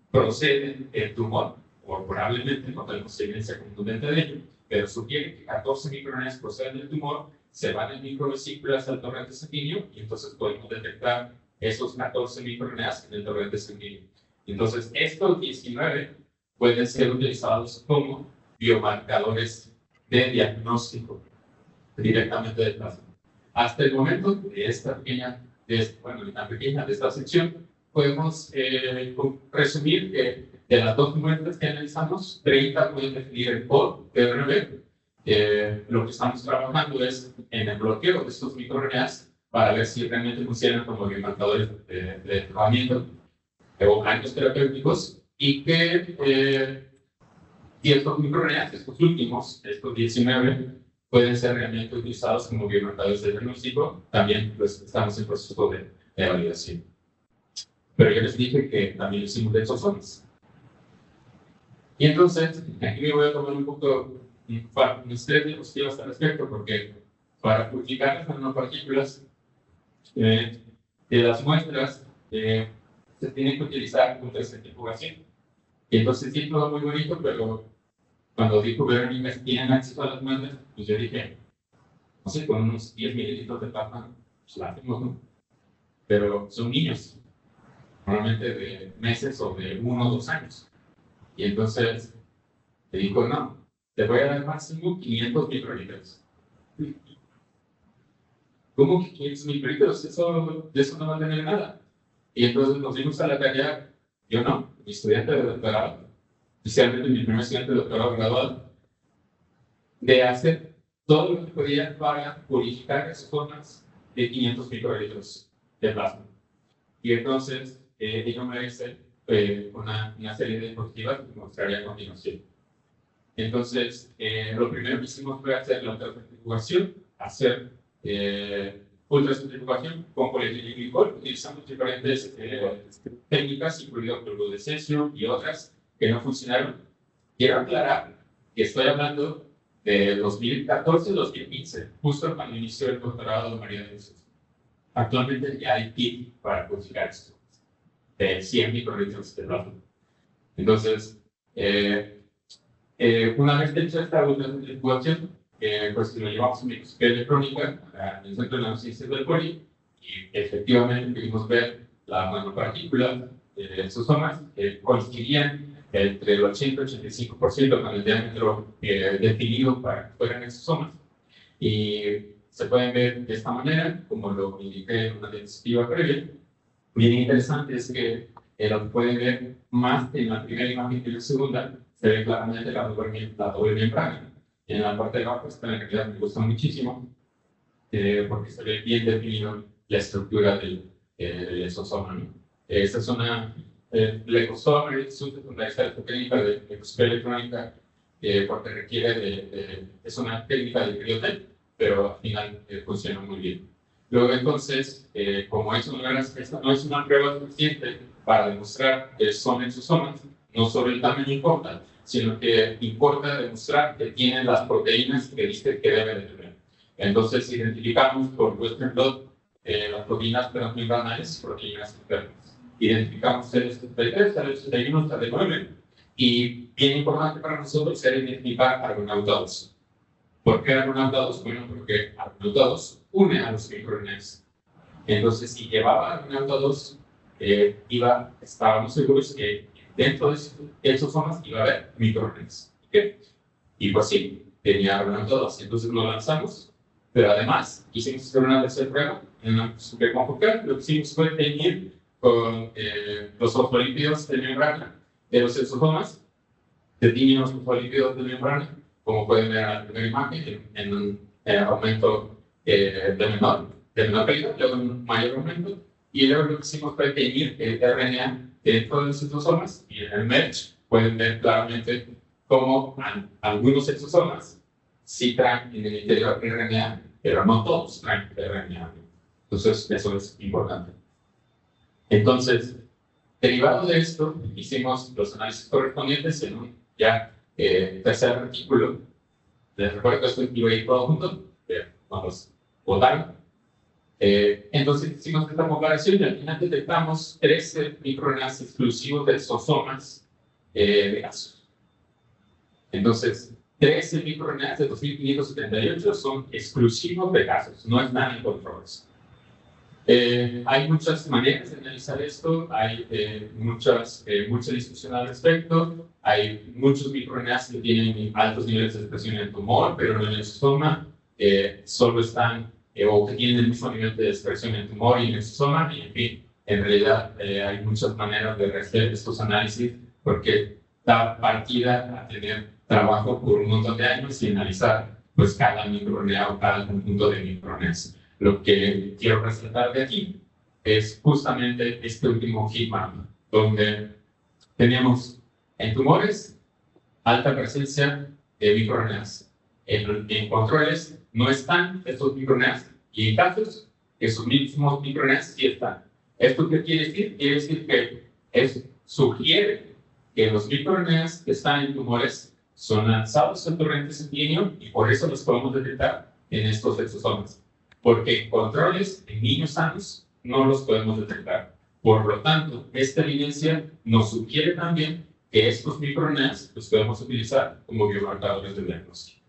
proceden del tumor, o probablemente no tenemos evidencia contundente de ello, pero sugiere que 14 microRNAs proceden del tumor, se van en microvesículas al torrente sanguíneo y entonces podemos detectar esos 14 microRNAs en el torrente sanguíneo. Entonces, estos 19 pueden ser utilizados como biomarcadores de diagnóstico directamente del plasma. Hasta el momento de esta pequeña, de esta sección, podemos resumir que de las dos muestras que analizamos, 30 pueden definir el core de RB. Lo que estamos trabajando es en el bloqueo de estos microRNAs para ver si realmente funcionan como biomarcadores de tratamiento o blancos terapéuticos, y que y estos microRNAs, estos últimos, estos 19, pueden ser realmente utilizados como biomarcadores de diagnóstico. También pues, estamos en proceso de validación. Pero yo les dije que también hicimos de exosomas. Y entonces, aquí me voy a tomar un poco unas 3 diapositivas al respecto, porque para purificar las nanopartículas de las muestras se tiene que utilizar ultracentrifugación. Y entonces sí, todo muy bonito, pero cuando dijo Verónica que tienen acceso a las muestras, pues yo dije, no sé, con unos 10 mililitros de plasma, pues la hacemos, ¿no? Pero son niños, normalmente de meses o de 1 o 2 años. Y entonces le dijo, no, te voy a dar máximo 500 microlitros. ¿Cómo que 500 microlitros? De eso no va a tener nada. Y entonces nos dimos a la tarea, yo no, mi estudiante de doctorado, especialmente mi primer estudiante de doctorado graduado, de hacer todo lo que podía para purificar exosomas de 500 microlitros de plasma. Y entonces, ella me dice una serie de diapositivas que mostraré a continuación. Entonces, lo primero que hicimos fue hacer la ultracentrifugación, hacer ultracentrifugación con polietilenglicol. Utilizamos diferentes técnicas, incluido cloruro de cesio y otras que no funcionaron. Quiero aclarar que estoy hablando de 2014-2015, justo cuando inició el doctorado de María de Jesús. Actualmente ya hay kit para codificar esto, de 100 microrritmos de plasma. Entonces, una vez hecha esta evaluación, pues lo llevamos a microscopía electrónica al Centro de Nanociencias del Poli, y efectivamente pudimos ver la nanopartícula de exosomas que coincidían entre el 80 y 85% con el diámetro definido para que fueran exosomas. Y se pueden ver de esta manera, como lo indiqué en una diapositiva previa. Bien interesante es que lo que pueden ver más en la primera imagen que en la segunda, se ve claramente la doble membrana. En la parte de abajo, esta en realidad me gusta muchísimo, porque se ve bien definido la estructura del exosoma, ¿no? Esta es una lecosoma, es una técnica de microscopía electrónica, porque requiere es una técnica de criotel, pero al final funciona muy bien. Luego entonces, como esta no es una prueba suficiente para demostrar que son exosomas, no solo el tamaño importa, sino que importa demostrar que tienen las proteínas que dice que deben de tener. Entonces identificamos por Western blot las proteínas transmembranales y proteínas internas. Identificamos CD73, CD81, CD9, y bien importante para nosotros era identificar argonauta 2. ¿Por qué argonauta 2? Bueno, porque argonauta 2 une a los microRNAs. Entonces, si llevaba argonauta 2, estábamos seguros que dentro de esos somas iba a haber microRNAs. ¿Okay? Y pues sí, tenía argonauta 2. Entonces lo lanzamos, pero además quisimos hacer una tercera prueba en una superconfocal. Lo que hicimos fue teñir con los fosfolípidos de membrana de los exosomas. Se tiñen los fosfolípidos de membrana, como pueden ver en la primera imagen, en un aumento de menor calidad, luego un mayor aumento, y luego lo que hicimos fue teñir el RNA dentro de los exosomas, y en el merge pueden ver claramente cómo algunos exosomas sí traen en el interior RNA, pero no todos traen RNA. Entonces, eso es importante. Entonces, derivado de esto, hicimos los análisis correspondientes en un tercer artículo. Les recuerdo que esto iba a ir todo junto, vamos a votar. Entonces hicimos esta comparación y al final detectamos 13 microRNAs exclusivos de exosomas de gasos. Entonces, 13 microRNAs de 2578 son exclusivos de gasos, no están en controles. Hay muchas maneras de analizar esto, hay mucha discusión al respecto, hay muchos microRNAs que tienen altos niveles de expresión en el tumor, pero en el exosoma solo están, o que tienen el mismo nivel de expresión en el tumor y en el exosoma, y en fin, en realidad hay muchas maneras de hacer estos análisis, porque da partida a tener trabajo por un montón de años y analizar pues cada microRNA o cada conjunto de microRNAs. Lo que quiero resaltar de aquí es justamente este último heatmap, donde teníamos en tumores alta presencia de microRNAs. En controles no están estos microRNAs, y en casos esos mismos microRNAs sí están. ¿Esto qué quiere decir? Quiere decir que sugiere que los microRNAs que están en tumores son lanzados al torrente sanguíneo y por eso los podemos detectar en estos exosomas. Porque en controles en niños sanos no los podemos detectar. Por lo tanto, esta evidencia nos sugiere también que estos microRNAs los podemos utilizar como biomarcadores de diagnóstico.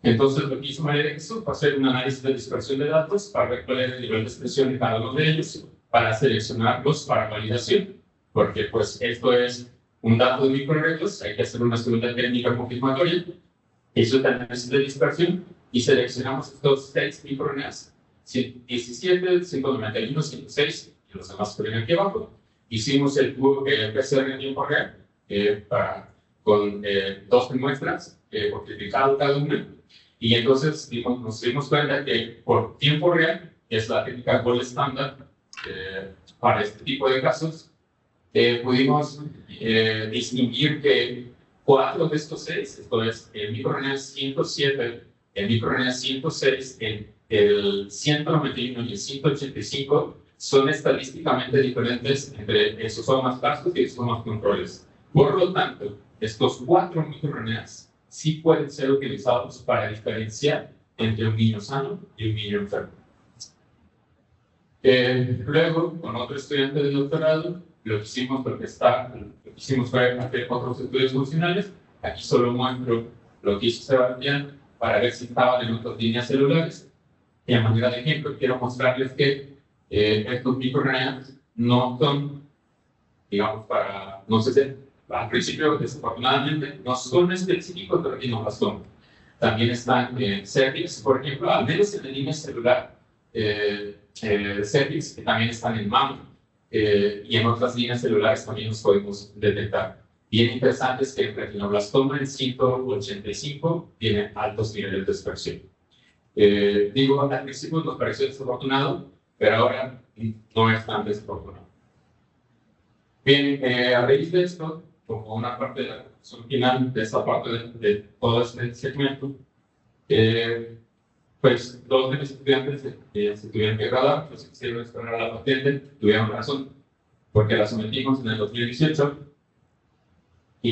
Entonces, lo que hizo María de Jesús fue hacer un análisis de dispersión de datos para ver cuál era el nivel de expresión de cada uno de ellos, para seleccionarlos para validación, porque pues esto es un dato de microarreglos, hay que hacer una segunda técnica confirmatoria, hizo el análisis de dispersión y seleccionamos estos 6 microRNAs, 17, 191, 106 y los demás que ven aquí abajo. Hicimos el PCR en tiempo real con 12 muestras por triplicado cada una, y entonces nos dimos cuenta que por tiempo real, que es la técnica gold estándar para este tipo de casos, pudimos distinguir que 4 de estos 6, esto es el microRNA 107, el microRNA 106, el 191 y el 185, son estadísticamente diferentes entre exosomas gasos y exosomas controles. Por lo tanto, estos 4 microRNAs sí pueden ser utilizados para diferenciar entre un niño sano y un niño enfermo. Luego, con otro estudiante de doctorado, lo que hicimos fue hacer otros estudios funcionales. Aquí solo muestro lo que hizo Sebastián para ver si estaban en otras líneas celulares. Y a manera de ejemplo, quiero mostrarles que estos microRNAs no son, digamos, no sé si al principio, desafortunadamente, no son específicos, pero aquí no las son. También están Cervix, por ejemplo, al menos en la línea celular, Cervix, que también están en mama, y en otras líneas celulares también los podemos detectar. Bien interesante es que el retinoblastoma en 185 tiene altos niveles de expresión. Digo, al principio nos pareció desafortunado, pero ahora no es tan desafortunado. Bien, a raíz de esto, como una parte de la conclusión final de esta parte de todo este segmento, pues dos de mis estudiantes se tuvieron que graduar, pues quisieron esperar a la patente, tuvieron razón, porque la sometimos en el 2018 y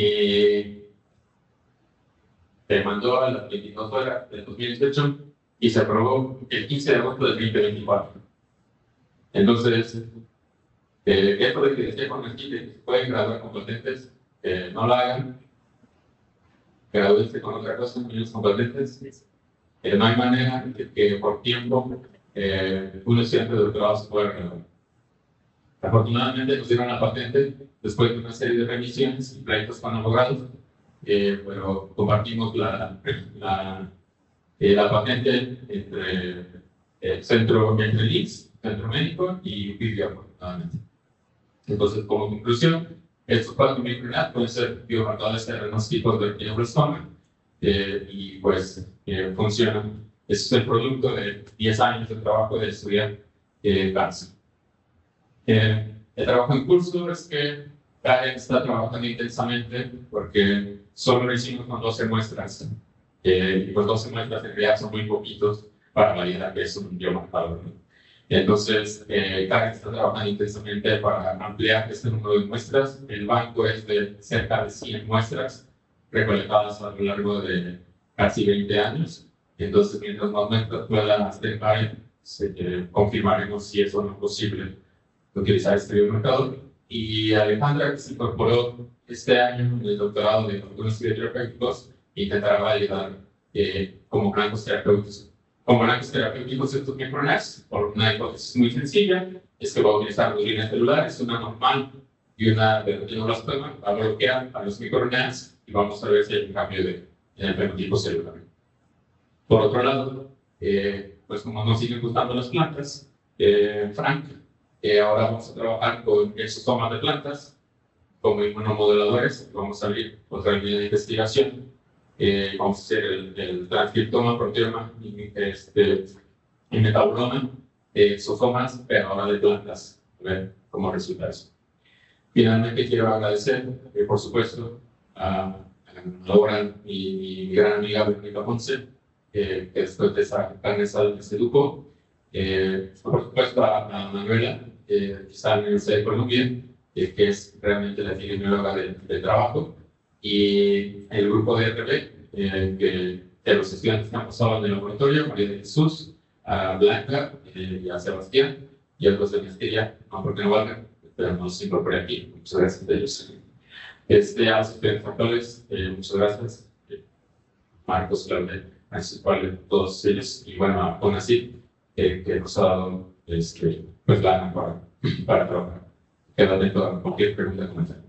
se mandó a las 22 horas del 2018 y se aprobó el 15 de agosto del 2024. Entonces, esto de que decía con el kit de que se pueden graduar con patentes, no lo hagan, gradúense con otra cosa, niños con patentes. No hay manera de que por tiempo un estudiante de doctorado se pueda graduar. Afortunadamente nos dieron la patente después de una serie de revisiones y pleitos con abogados, pero compartimos la patente entre entre LICS, Centro Médico y PIBI, afortunadamente. Entonces, como conclusión, estos 4 microRNAs pueden ser biomarcadores terrenos tipos de retinoblastoma y pues funcionan. Este es el producto de 10 años de trabajo de estudiar cáncer. El trabajo en curso es que Karen está trabajando intensamente porque solo lo hicimos con 12 muestras. Y pues 12 muestras en realidad son muy poquitos para validar que es un biomarcador, ¿no? Entonces, Karen está trabajando intensamente para ampliar este número de muestras. El banco es de cerca de 100 muestras recolectadas a lo largo de casi 20 años. Entonces, mientras más muestras pueda hacer Karen, confirmaremos si es o no posible utilizar este biomarcador. Y Alejandra, que se incorporó este año en el doctorado de algunos terapéuticos, intentará validar como blancos terapéuticos. Como blancos terapéuticos estos microRNAs, por una hipótesis muy sencilla, es que va a utilizar dos líneas celulares, una normal y una de retinoblastoma, va a bloquear a los microRNAs y vamos a ver si hay un cambio en el fenotipo celular. Por otro lado, pues como nos siguen gustando las plantas, Frank, ahora vamos a trabajar con exosomas de plantas como inmunomoduladores. Vamos a abrir otra línea de investigación. Vamos a hacer el transcriptoma, proteoma y metaboloma de exosomas, pero ahora de plantas. A ver cómo resulta eso. Finalmente, quiero agradecer, por supuesto, a Laura y mi gran amiga Verónica Ponce, que después de esa carne se educó. Por supuesto, a Manuela, que está en la Universidad de Columbia, que es realmente la epidemióloga del trabajo, y el grupo de RB, de los estudiantes que han pasado en el laboratorio, María de Jesús, a Blanca y a Sebastián, y a los de Maestría, no porque no valgan, pero no se incorpore aquí. Muchas gracias a ellos. A los estudiantes actuales, muchas gracias. Marcos, Claudia, Francisco, todos ellos, y bueno, a Onasip, que nos ha dado pues la para trabajar. Queda atento a cualquier pregunta o comentario.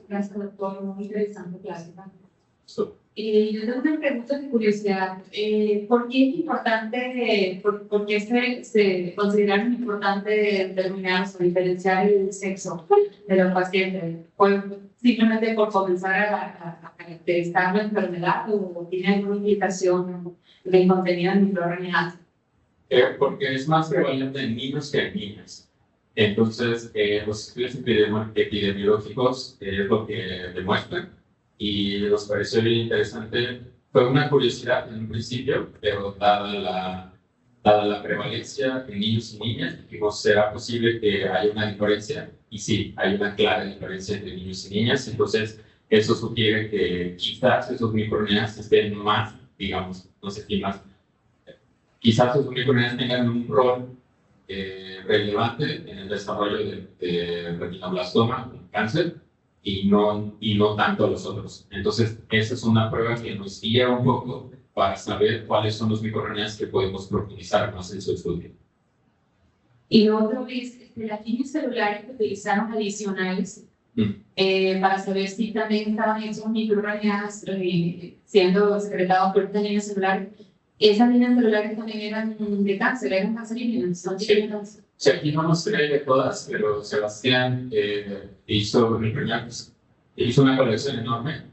Gracias, doctor. Muy interesante clase. Sí. Yo tengo una pregunta de curiosidad. ¿Por qué es importante, por qué se considera importante determinar o diferenciar el sexo de los pacientes? ¿Simplemente por comenzar a caracterizar la enfermedad o tiene alguna implicación del contenido de microRNAs? Porque es más prevalente en niños que en niñas. Entonces, los estudios epidemiológicos es lo que demuestran y nos pareció bien interesante. Fue una curiosidad en un principio, pero dada la prevalencia en niños y niñas, dijimos, ¿será posible que haya una diferencia? Y sí, hay una clara diferencia entre niños y niñas. Entonces, eso sugiere que quizás esos microRNAs estén más, digamos, no sé si más, quizás esos microRNAs tengan un rol relevante en el desarrollo de retinoblastoma, cáncer, y no tanto los otros. Entonces, esa es una prueba que nos guía un poco para saber cuáles son los microRNAs que podemos profundizar más en su estudio. Y lo otro es las líneas celulares que utilizaron adicionales para saber si también estaban esos microRNAs siendo secretados por estas líneas celulares. Esas líneas celulares también eran de cáncer, eran cancerígenas, son Sí. de cáncer. Sí, aquí no nos trae de todas, pero Sebastián hizo una colección enorme.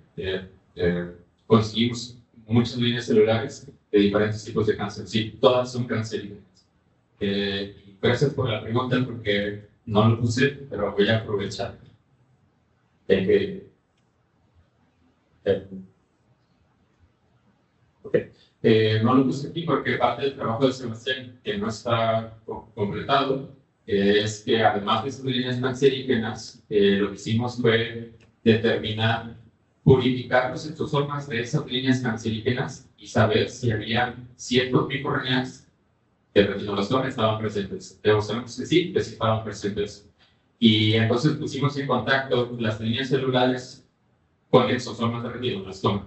Conseguimos muchas líneas celulares de diferentes tipos de cáncer. Sí, todas son cancerígenas. Gracias por la pregunta, porque no lo puse, pero voy a aprovechar. No lo puse aquí porque parte del trabajo de Sebastián, que no está completado, es que además de esas líneas cancerígenas, lo que hicimos fue determinar, purificar los exosomas de esas líneas cancerígenas y saber si había ciertos microRNAs de retinoblastoma estaban presentes. Demostramos que sí estaban presentes. Y entonces pusimos en contacto las líneas celulares con exosomas de retinoblastoma.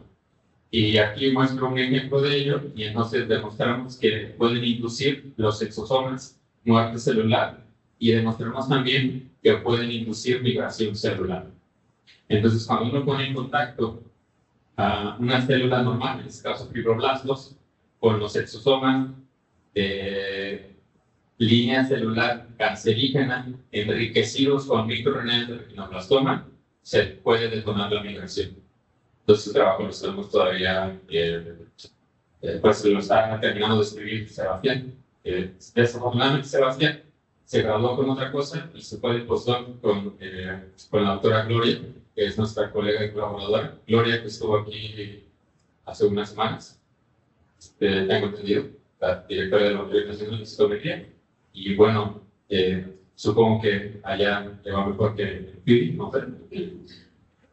Y aquí muestro un ejemplo de ello, y entonces demostramos que pueden inducir los exosomas muerte celular, y demostramos también que pueden inducir migración celular. Entonces, cuando uno pone en contacto a una célula normal, en este caso fibroblastos, con los exosomas de línea celular cancerígena enriquecidos con microRNAs de retinoblastoma, se puede detonar la migración. Entonces, el trabajo lo estamos todavía, pues lo está terminando de escribir Sebastián. Desafortunadamente, Sebastián se graduó con otra cosa y se fue de postdoc con la doctora Gloria, que es nuestra colega y colaboradora. Gloria, que estuvo aquí hace unas semanas, tengo entendido, la directora de la Autoridad Nacional de Citometría. Y bueno, supongo que allá le va mejor que en Piri, no sé.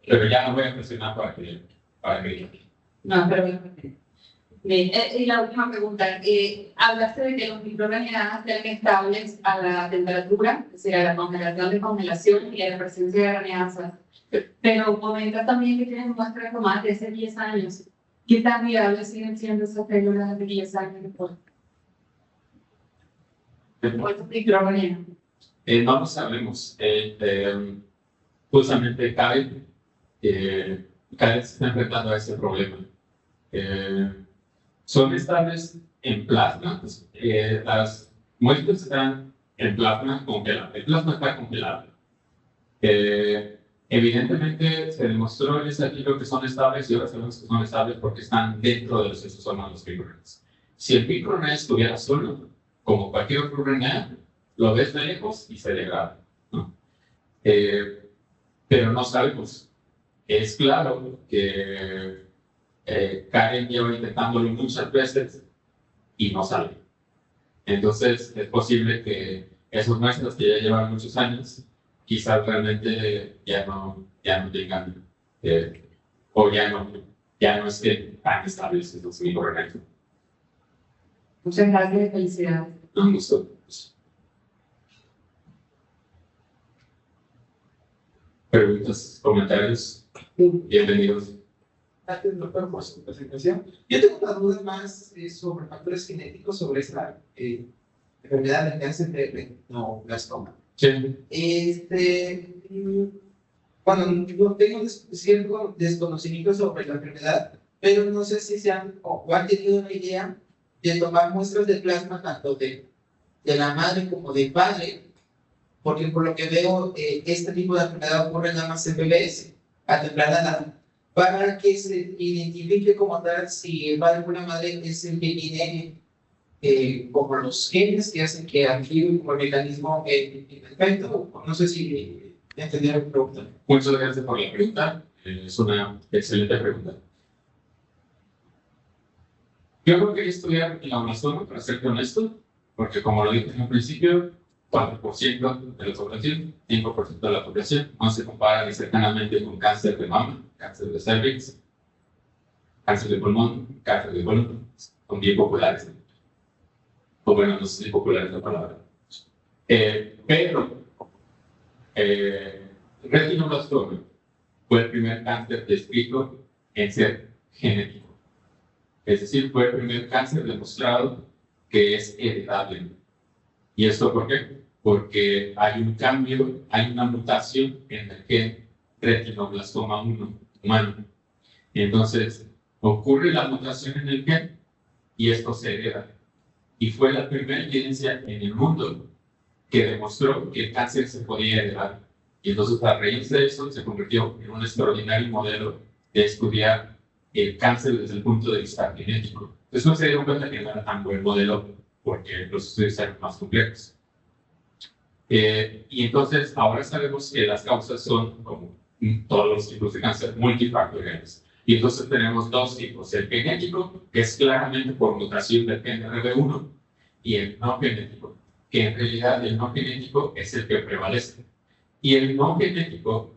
Pero ya no voy a presionar para que. No, pero bien. Y la última pregunta. Hablaste de que los microRNAs estén estables a la temperatura, es decir, a la congelación de congelación y a la presencia de RNAs. Pero comentas también que tienen muestras tomadas de hace 10 años. ¿Qué tan viables siguen siendo esas células de 10 años después? ¿Cuántos microRNAs? No lo sabemos. Justamente Karen se está enfrentando a ese problema. Son estables en plasma. Las muestras están en plasma congelado. El plasma está congelado. Evidentemente se demostró en ese artículo que son estables, y ahora sabemos que son estables porque están dentro de los exosomas de los microRNAs. Si el microRNA estuviera solo, como cualquier otro RNA, lo ves de lejos y se degrada, ¿no? Pero no sabemos. Es claro que Karen lleva intentándolo muchas veces y no sale. Entonces es posible que esas muestras que ya llevan muchos años quizás realmente ya no tengan o ya no estén tan estables los microRNAs. Muchas gracias, felicidades. Un gusto. Preguntas, comentarios, bienvenidos. Gracias, doctor, por su presentación. Yo tengo una duda más sobre factores genéticos sobre esta enfermedad de cáncer de retinoblastoma. Sí. Bueno, yo tengo cierto desconocimiento sobre la enfermedad, pero no sé si se han o han tenido una idea de tomar muestras de plasma tanto de la madre como del padre, porque por lo que veo, este tipo de enfermedad ocurre nada más en bebés a temprana edad, para que se identifique como tal si el padre o la madre es el que tiene como los genes que hacen que activen como el mecanismo en efecto. No sé si entendieron la pregunta. Muchas gracias por la pregunta. Es una excelente pregunta. Yo no quería estudiar en la UNASUR, para ser honesto, porque como lo dije en un principio, 4% de la población, 5% de la población, no se compara ni cercanamente con cáncer de mama, cáncer de cervix, cáncer de pulmón, cáncer de colon, son bien populares. O bueno, no sé si popular es la palabra. Pero, retinoblastoma fue el primer cáncer descrito en ser genético. Es decir, fue el primer cáncer demostrado que es heredable. ¿Y esto por qué? Porque hay un cambio, hay una mutación en el gen retinoblastoma 1 humano. Entonces, ocurre la mutación en el gen y esto se hereda. Y fue la primera evidencia en el mundo que demostró que el cáncer se podía heredar. Y entonces, a raíz de eso, se convirtió en un extraordinario modelo de estudiar el cáncer desde el punto de vista genético. Después se dieron cuenta que no era tan buen modelo porque los estudios eran más complejos. Y entonces, ahora sabemos que las causas son, como todos los tipos de cáncer, multifactoriales. Y entonces tenemos dos tipos, el genético, que es claramente por mutación del gen RB1, y el no genético, que en realidad el no genético es el que prevalece. Y el no genético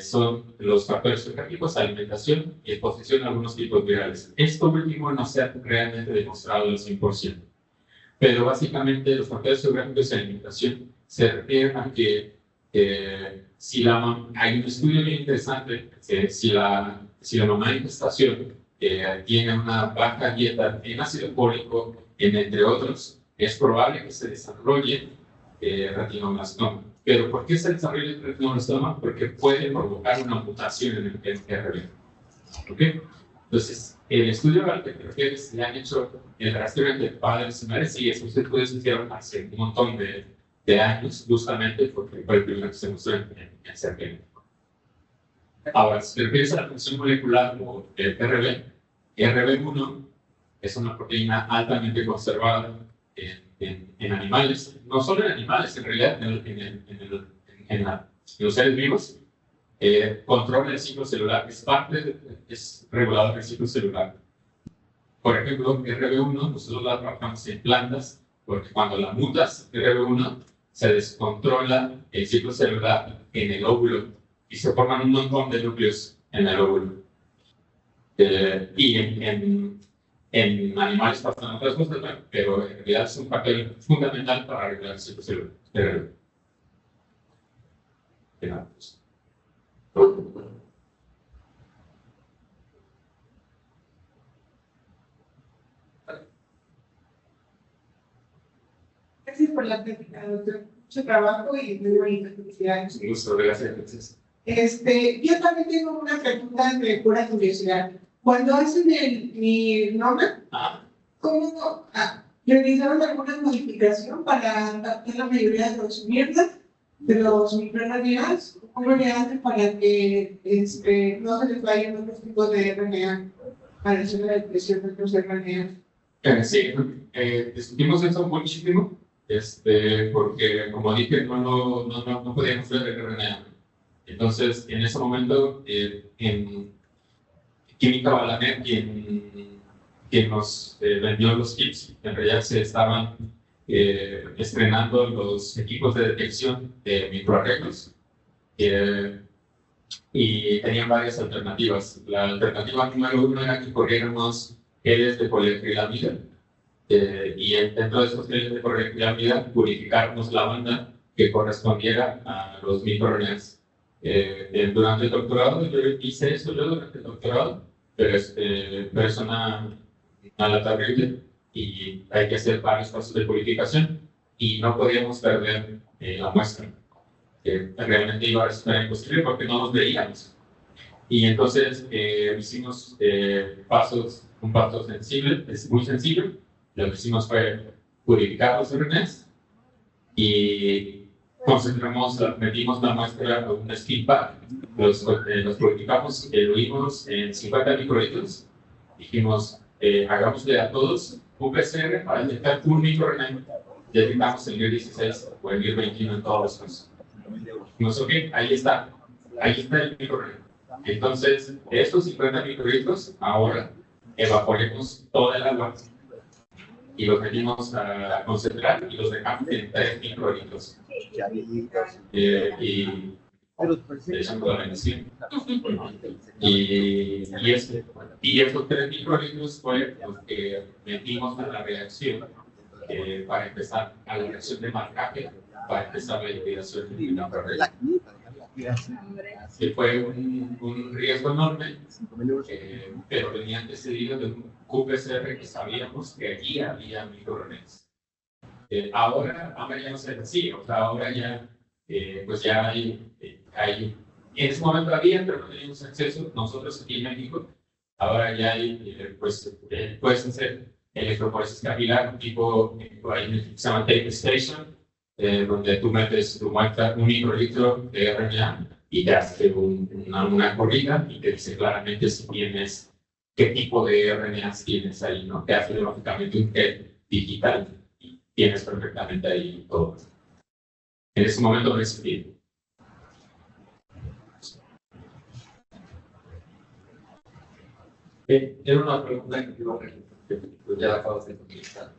son los factores geográficos, alimentación y exposición a algunos tipos virales. Esto último no se ha realmente demostrado al 100%. Pero básicamente los factores geográficos y alimentación se refieren a que hay un estudio bien interesante, si la mamá en gestación tiene una baja dieta en ácido fólico, entre otros, es probable que se desarrolle retinoblastoma. ¿Pero por qué se desarrolla el retinoblastoma? Porque puede provocar una mutación en el gen RB. ¿Okay? Entonces, el estudio al que te refieres, le han hecho el rastreo de padres y madres, y esos estudios se hicieron hace un montón de años, justamente porque fue el primero que se mostró en ser genético. Ahora, si te refieres a la función molecular o el RB1 es una proteína altamente conservada en animales, no solo en animales, en realidad en los seres vivos, controla el ciclo celular, es regulador del ciclo celular. Por ejemplo, RB1 nosotros la trabajamos en plantas, porque cuando la mutas, RB1, se descontrola el ciclo celular en el óvulo y se forman un montón de núcleos en el óvulo. Y en animales pasan otras cosas, pero en realidad es un papel fundamental para regular el ciclo celular. Gracias por la plática, doctor. Mucho trabajo y muy bonito. Felicidades. Un gusto, gracias. Yo también tengo una pregunta de pura curiosidad. Cuando hacen mi NOMA, ¿cómo realizaron alguna modificación para adaptar la mayoría de los mierdas, de los microRNAs? ¿Cómo le hacen para que no se les vayan otros tipos de RNA para hacer la expresión de los RNA? Sí, discutimos eso muchísimo, porque como dije, no podíamos ver el RNA. Entonces, en ese momento, en Química Balamet, quien nos vendió los kits, en realidad se estaban estrenando los equipos de detección de microarreglos y tenían varias alternativas. La alternativa número 1 era que corriéramos geles de poliacrilamida y dentro de esos geles de poliacrilamida purificáramos la banda que correspondiera a los microRNAs. Durante el doctorado, yo hice eso durante el doctorado, pero es una lata terrible y hay que hacer varios pasos de purificación y no podíamos perder la muestra. Realmente iba a resultar imposible porque no nos veíamos. Y entonces hicimos un paso sensible, es muy sencillo. Lo que hicimos fue purificar los RNAs y metimos la muestra a un skin pack, los purificamos, lo vimos en 50 microlitros, dijimos, hagámosle a todos UPCR para detectar un microRNA, ya detectamos el MIR16 o el MIR21 en todos los casos. No sé qué, ahí está el microRNA. Entonces, estos 50 microlitros, ahora evaporemos toda el agua y los metimos a concentrar y los dejamos en 3 microlitros. Y le echamos la bendición. Y esos 3 microlitros fue los que metimos a la reacción para empezar a la reacción de marcaje, para empezar la hibridación de microRNA. Que fue un riesgo enorme, pero venía antecedido de un QPCR que sabíamos que allí había microRNAs. Ahora ya no se así, o sea, ahora ya, pues ya hay, en ese momento había, pero no teníamos acceso, nosotros aquí en México, ahora ya hay, pues, puedes hacer electroforesis capilar, tipo, ahí se llama Tape Station, donde tú metes tu muestra, un microlitro de RNA y te hace una corrida y te dice claramente si tienes, qué tipo de RNAs tienes ahí, ¿no? Te hace lógicamente un test digital y tienes perfectamente ahí todo. En ese momento no existía. Era una pregunta que ya la acabas de contestar.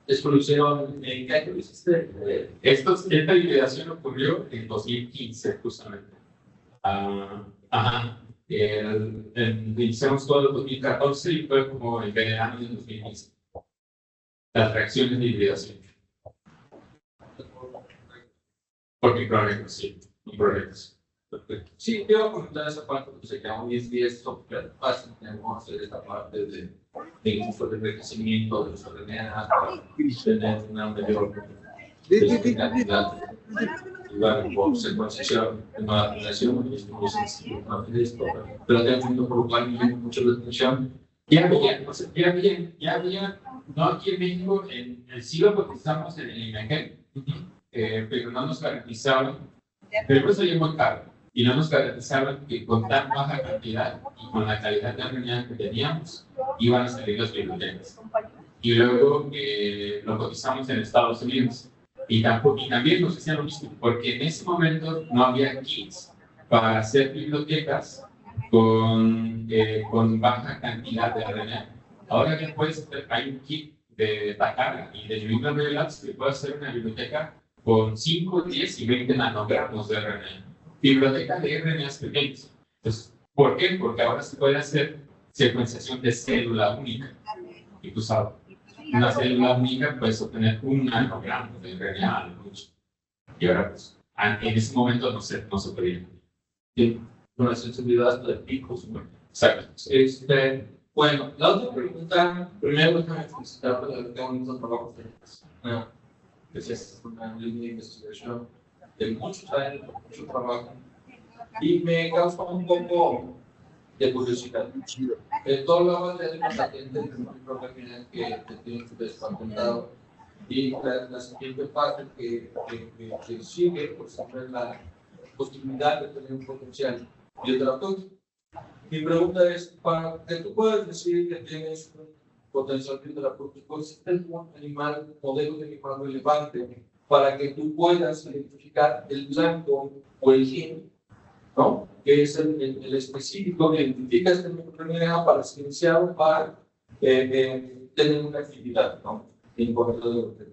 ¿Exclusión en qué año hiciste? Esta hibridación ocurrió en 2015, justamente. Iniciamos todo el 2014 y fue como el verano de 2015. Las reacciones de hibridación. Por microRNAs, sí, microRNAs. Sí, te iba a comentar esa parte, pues se quedamos 10 días sobre fácil, tenemos que hacer esta parte de enriquecimiento de los RNA para tener una mayor cantidad por secuenciación en una generación, y es muy sencillo, no hacer esto, pero tengo por lo cual me llama mucho la atención. Ya había, no aquí en México, sí lo cotizamos en el INEGEL, pero no nos garantizaban, pero eso salió muy caro. Y no nos garantizaban que con tan baja cantidad y con la calidad de RNA que teníamos, iban a salir las bibliotecas. Y luego lo cotizamos en Estados Unidos. Y también nos hacían lo mismo, porque en ese momento no había kits para hacer bibliotecas con baja cantidad de RNA. Ahora ya hay un kit de Takara y de New England Labs que puede hacer una biblioteca con 5, 10 y 20 nanogramos de RNA. Biblioteca de RNAs pequeños. Entonces, ¿por qué? Porque ahora se puede hacer secuenciación de célula única. Y tú sabes, una célula única puedes obtener un nanogramo de RNA a lo mucho. Y ahora, pues, en ese momento no se podía. Sí, con la sensibilidad hasta de picos. Bueno. Exacto. Bueno, la otra pregunta, primero déjame felicitar por el bonito trabajo que haces. Es una línea de investigación de muchos años, mucho trabajo, y me causa un poco de curiosidad. Tú hablabas de una patente de microRNA que te tienes despatentado, y la siguiente parte que sigue, pues es la posibilidad de tener un potencial bioterapéutico. Mi pregunta es, para que tú puedas decir que tienes un potencial bioterapéutico, ¿existe algún modelo de animal relevante para que tú puedas identificar el blanco o el gen, ¿no? Que es el específico que identifica este microRNA para silenciar, para tener una actividad, ¿no? En cuanto a lo que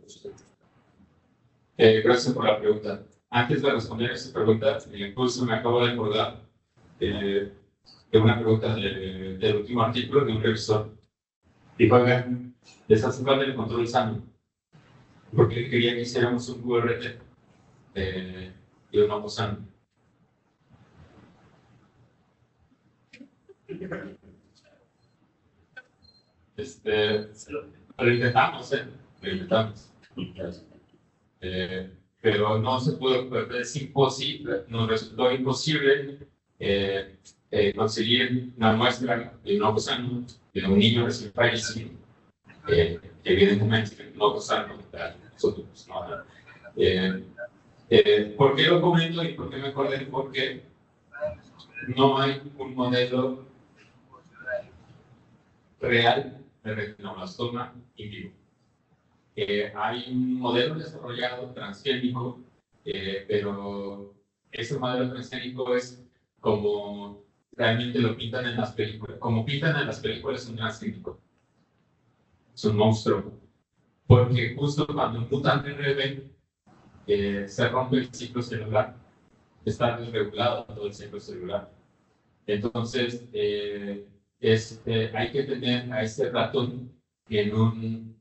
Gracias por la pregunta. Antes de responder a esta pregunta, incluso me acabo de acordar de una pregunta del último artículo de un revisor. Dijo, oigan, les hace falta el control sano, porque quería que hiciéramos un QRT y un homo sano. Lo intentamos, lo intentamos. Pero no se pudo, es imposible, nos resultó imposible conseguir una muestra de un homo sano de un niño recién fallecido. Evidentemente, no gozando de nosotros. ¿Por qué lo comento y por qué me acordé? Porque no hay un modelo real de retinoblastoma in vivo. Hay un modelo desarrollado transgénico, pero ese modelo transgénico es como realmente lo pintan en las películas. Como pintan en las películas, es un transgénico. Es un monstruo. Porque justo cuando un mutante rebelde se rompe el ciclo celular, está desregulado todo el ciclo celular. Entonces, hay que tener a este ratón en un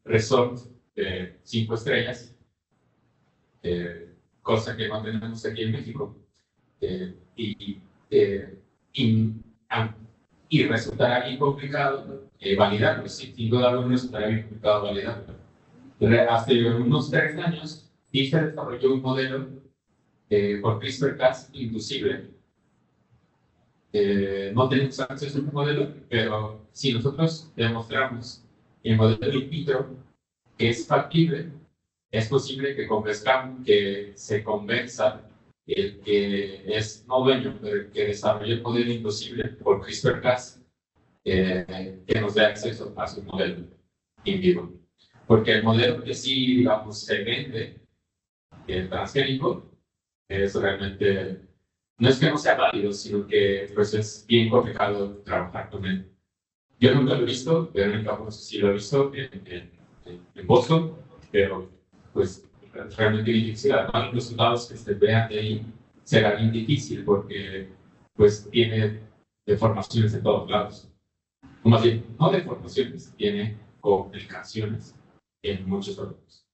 resort de 5 estrellas, cosa que no tenemos aquí en México. Y resultará bien complicado validarlo, sin duda alguna resultará bien complicado validarlo. Hace unos 3 años, sí se desarrolló un modelo por CRISPR-Cas inducible. No tenemos acceso a un modelo, pero si nosotros demostramos el modelo in vitro que es factible, es posible que se convenza el que es no dueño, pero el que desarrolle el modelo inducible por CRISPR-Cas, que nos dé acceso a su modelo in vivo. Porque el modelo que sí, digamos, se vende, el transgénico, es realmente, no es que no sea válido, sino que pues, es bien complicado trabajar con él. Yo nunca lo he visto, Verónica Alfonso sí lo he visto en Boston, pero pues realmente difícil. Además, los resultados que se vean de ahí será bien difícil porque pues tiene deformaciones en todos lados. O más bien, no deformaciones, tiene complicaciones en muchos órganos.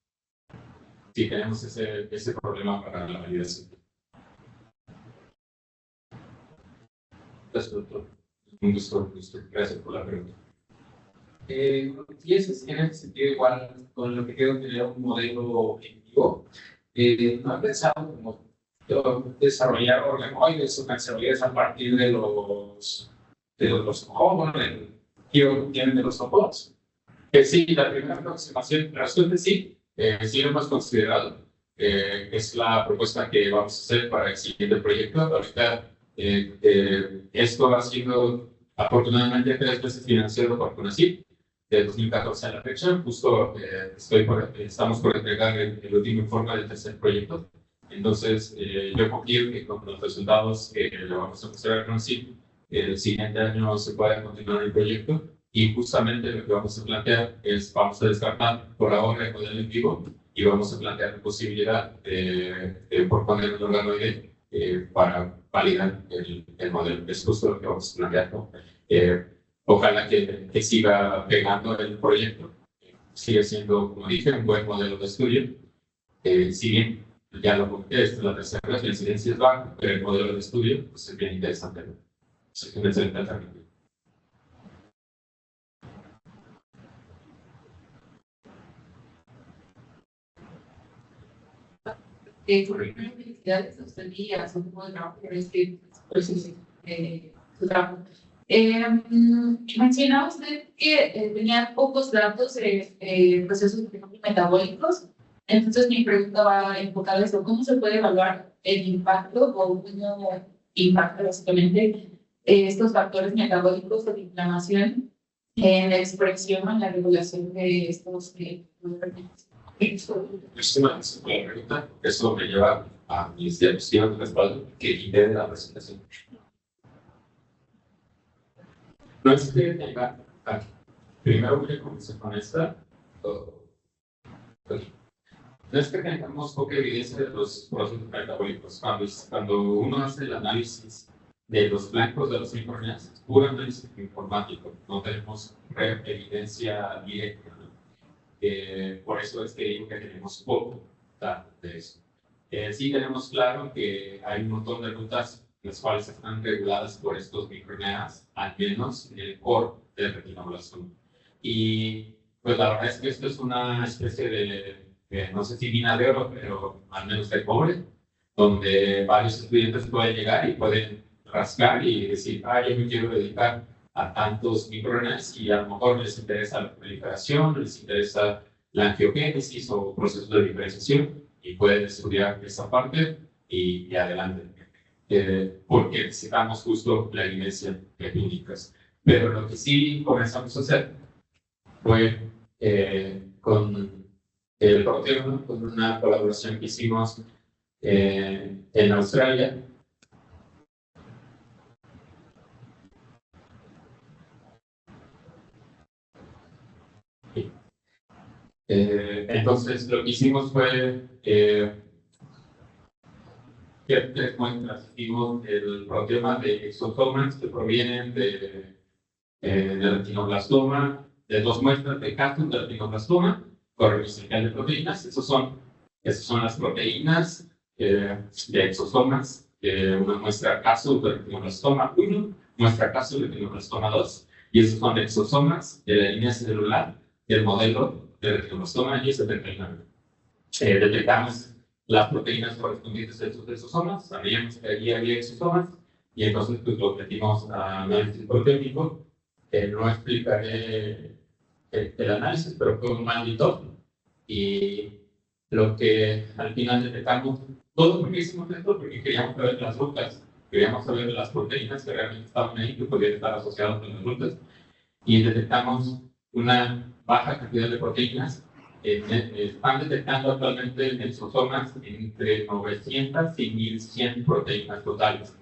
Sí, tenemos ese problema para la validación. Gracias, doctor. Un gusto. Gracias por la pregunta. Y eso es en ese sentido igual con lo que quiero tener un modelo en vivo. No han pensado como desarrollar organoides o canceroides a partir de los jóvenes que tienen de los robots. Sí, la primera aproximación, la respuesta es sí, sí lo hemos considerado. Es la propuesta que vamos a hacer para el siguiente proyecto. Ahorita esto ha sido afortunadamente 3 veces financiado por CONACYT, de 2014 a la fecha. Justo estamos por entregar el último informe del tercer proyecto. Entonces, yo confío que con los resultados que le vamos a mostrar a CONACYT, el siguiente año se pueda continuar el proyecto. Y justamente lo que vamos a plantear es, vamos a descartar por ahora el modelo en vivo y vamos a plantear la posibilidad de proponer un organoide para validar el modelo. Es justo lo que vamos a plantear, ¿no? Ojalá que siga pegando el proyecto. Sigue siendo, como dije, un buen modelo de estudio. Si bien, ya lo comenté, esta es la tercera vez, la incidencia es baja, pero el modelo de estudio pues, es bien interesante, ¿no? Es una excelente alternativa. Felicidades a usted y a su equipo de trabajo por su trabajo. Mencionaba usted que tenía pocos datos de procesos metabólicos. Entonces, mi pregunta va enfocada a esto: ¿cómo se puede evaluar el impacto o cómo impacta básicamente estos factores metabólicos de inflamación en la expresión o en la regulación de estos fermentos? Es una buena pregunta. Eso me lleva a mis diapositivas de respaldo que quité de la presentación. No es que tenga. Primero voy a comenzar con esta. No es que tengamos poca evidencia de los procesos metabólicos. Cuando uno hace el análisis de los blancos de los microRNAs, es puro análisis informático. No tenemos evidencia directa. Por eso es que digo que tenemos poco de eso. Sí tenemos claro que hay un montón de rutas las cuales están reguladas por estos microRNAs, al menos en el core del retinoblastoma. Y pues la verdad es que esto es una especie de no sé si mina de oro, pero al menos de cobre, donde varios estudiantes pueden llegar y pueden rascar y decir, yo me quiero dedicar a tantos microRNAs y a lo mejor les interesa la proliferación, les interesa la angiogénesis o procesos de diferenciación y pueden estudiar esa parte y adelante. Porque necesitamos justo la evidencia de clínicas. Pero lo que sí comenzamos a hacer fue con el proteoma, con una colaboración que hicimos en Australia. Entonces, lo que hicimos fue tres muestras. Hicimos el proteoma de exosomas que provienen de retinoblastoma, de dos muestras de casos de retinoblastoma con revisión de proteínas. Esas son las proteínas de exosomas, una muestra caso de retinoblastoma 1, muestra caso de retinoblastoma 2, y esos son exosomas de la línea celular del modelo de retinoblastoma Y79. Detectamos las proteínas correspondientes a estos exosomas, sabíamos que allí había exosomas, y entonces pues, lo metimos a análisis proteínico. No explicaré el análisis, pero fue un maldito. Y lo que al final detectamos, todo porque hicimos esto, porque queríamos saber las rutas, queríamos saber las proteínas que realmente estaban ahí, que podían estar asociadas con las rutas, y detectamos una baja cantidad de proteínas. Están detectando actualmente en exosomas entre 900 y 1100 proteínas totales.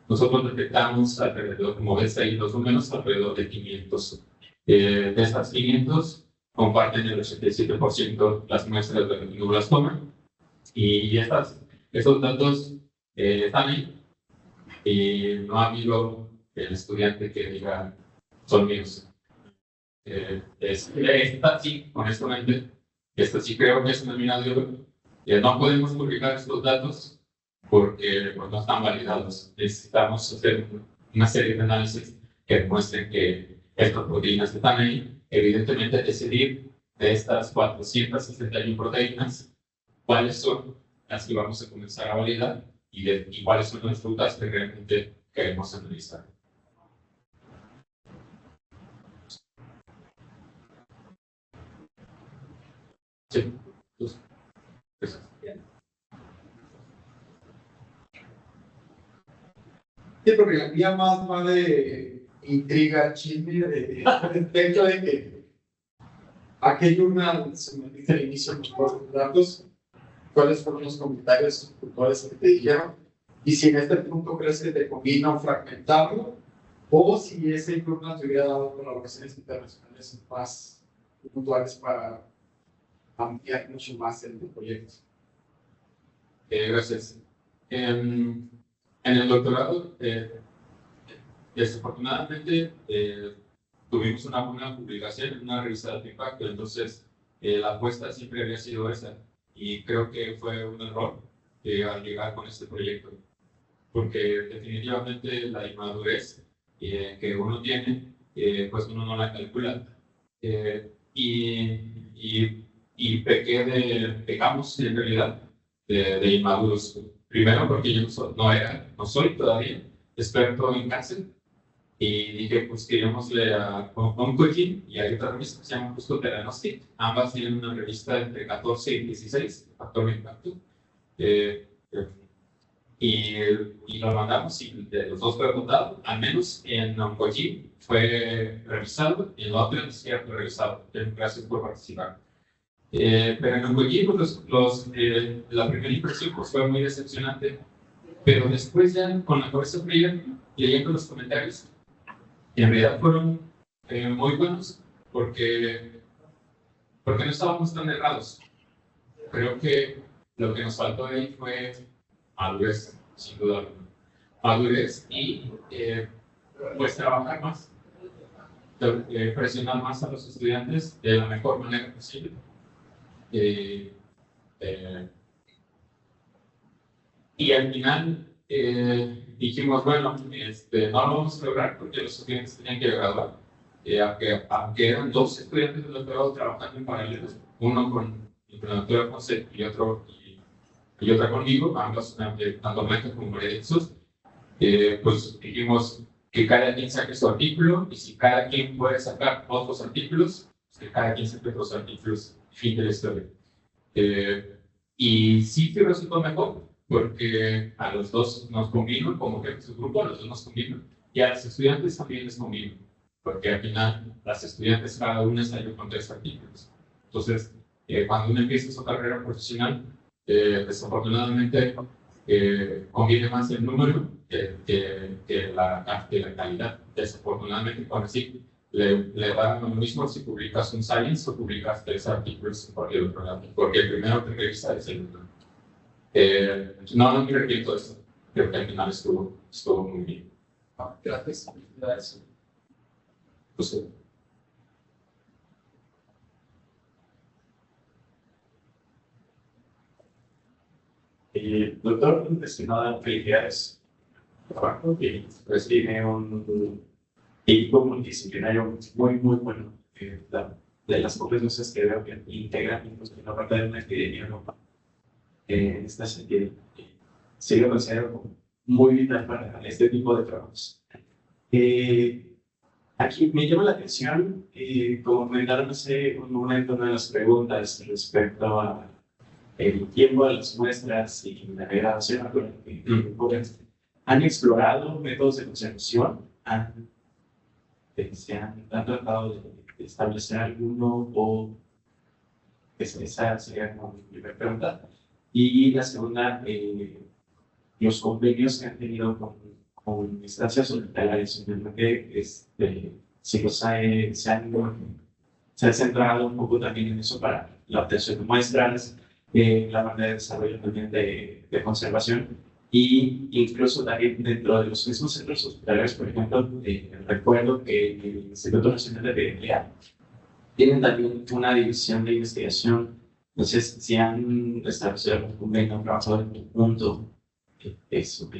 Nosotros detectamos alrededor, como ves ahí los números, alrededor de 500. De estas 500, comparten el 87% las muestras de retinoblastoma. Y estos datos están ahí. Y no ha habido el estudiante que diga, son míos. Esta sí, honestamente, esta sí creo que es una mina de oro. No podemos publicar estos datos porque pues, no están validados. Necesitamos hacer una serie de análisis que demuestren que estas proteínas están ahí. Evidentemente, decidir de estas 461 proteínas cuáles son las que vamos a comenzar a validar y cuáles son las rutas que realmente queremos analizar. Sí. Pues, sí, porque había más de intriga, chisme, respecto de que aquel journal se me dice al inicio de los datos, cuáles fueron los comentarios culturales que te dijeron, y si en este punto crees que te convino fragmentarlo, o si ese journal te hubiera dado colaboraciones internacionales más puntuales para ampliar mucho más el proyecto. Gracias. En el doctorado, desafortunadamente, tuvimos una buena publicación en una revista de impacto, entonces la apuesta siempre había sido esa, y creo que fue un error al llegar con este proyecto, porque definitivamente la inmadurez que uno tiene, pues uno no la calcula. Pecamos en realidad de inmaduros. Primero porque yo no soy todavía experto en cáncer, y dije, pues queríamosle a Oncogene, y hay otra revista que se llama justo Theranostic, ambas tienen una revista entre 14 y 16, factor de impacto, y lo mandamos, y de los dos fue votado, al menos en Oncogene fue revisado, y en la otra ni siquiera fue revisado. Gracias por participar. Pero en Oncogene, pues, la primera impresión pues, fue muy decepcionante, pero después ya con la cabeza fría, leyendo los comentarios, en realidad fueron muy buenos, porque no estábamos tan errados. Creo que lo que nos faltó ahí fue madurez, sin duda alguna. Madurez y pues trabajar más, presionar más a los estudiantes de la mejor manera posible. Y al final dijimos, bueno, no lo vamos a lograr porque los estudiantes tenían que graduar. Aunque eran dos estudiantes del doctorado trabajando en paralelo, uno con la doctora José y otra conmigo, ambas, tanto Blanca como María de Jesús, pues dijimos que cada quien saque su artículo, y si cada quien puede sacar otros artículos, pues que cada quien saque otros artículos, fin de la historia. Y sí que resultó mejor, porque a los dos nos convino, como que su grupo, a los dos nos convino, y a los estudiantes también les convino. porque al final las estudiantes cada una salió con 3 artículos. Entonces, cuando uno empieza su carrera profesional, desafortunadamente conviene más el número que la calidad. Desafortunadamente, con así le da lo mismo si publicas un Science o publicas 3 artículos en cualquier otro lado, porque el primero que revisa es el número. No me arrepiento de eso. Creo que al final estuvo muy bien. Gracias. Pues, doctor, destinado felicidades. Trabajo que tiene un equipo multidisciplinario muy bueno. De las pocas veces que veo que integran incluso la parte de una epidemia en este sentido. Sí lo considero como muy vital para este tipo de trabajos. Aquí me llama la atención, como comentaron hace un momento, una de las preguntas respecto a el tiempo de las muestras y la degradación. ¿Han explorado métodos de conservación? ¿Han tratado de establecer alguno? O esa sería como mi primera pregunta. Y la segunda, los convenios que han tenido con instancias hospitalarias, si se han centrado un poco también en eso para la obtención de muestras, la manera de desarrollo también de conservación, y incluso también dentro de los mismos centros hospitalarios. Por ejemplo, recuerdo que el Instituto Nacional de Pediatría tienen también una división de investigación. Entonces, si han establecido algún convenio, han trabajado en conjunto, eso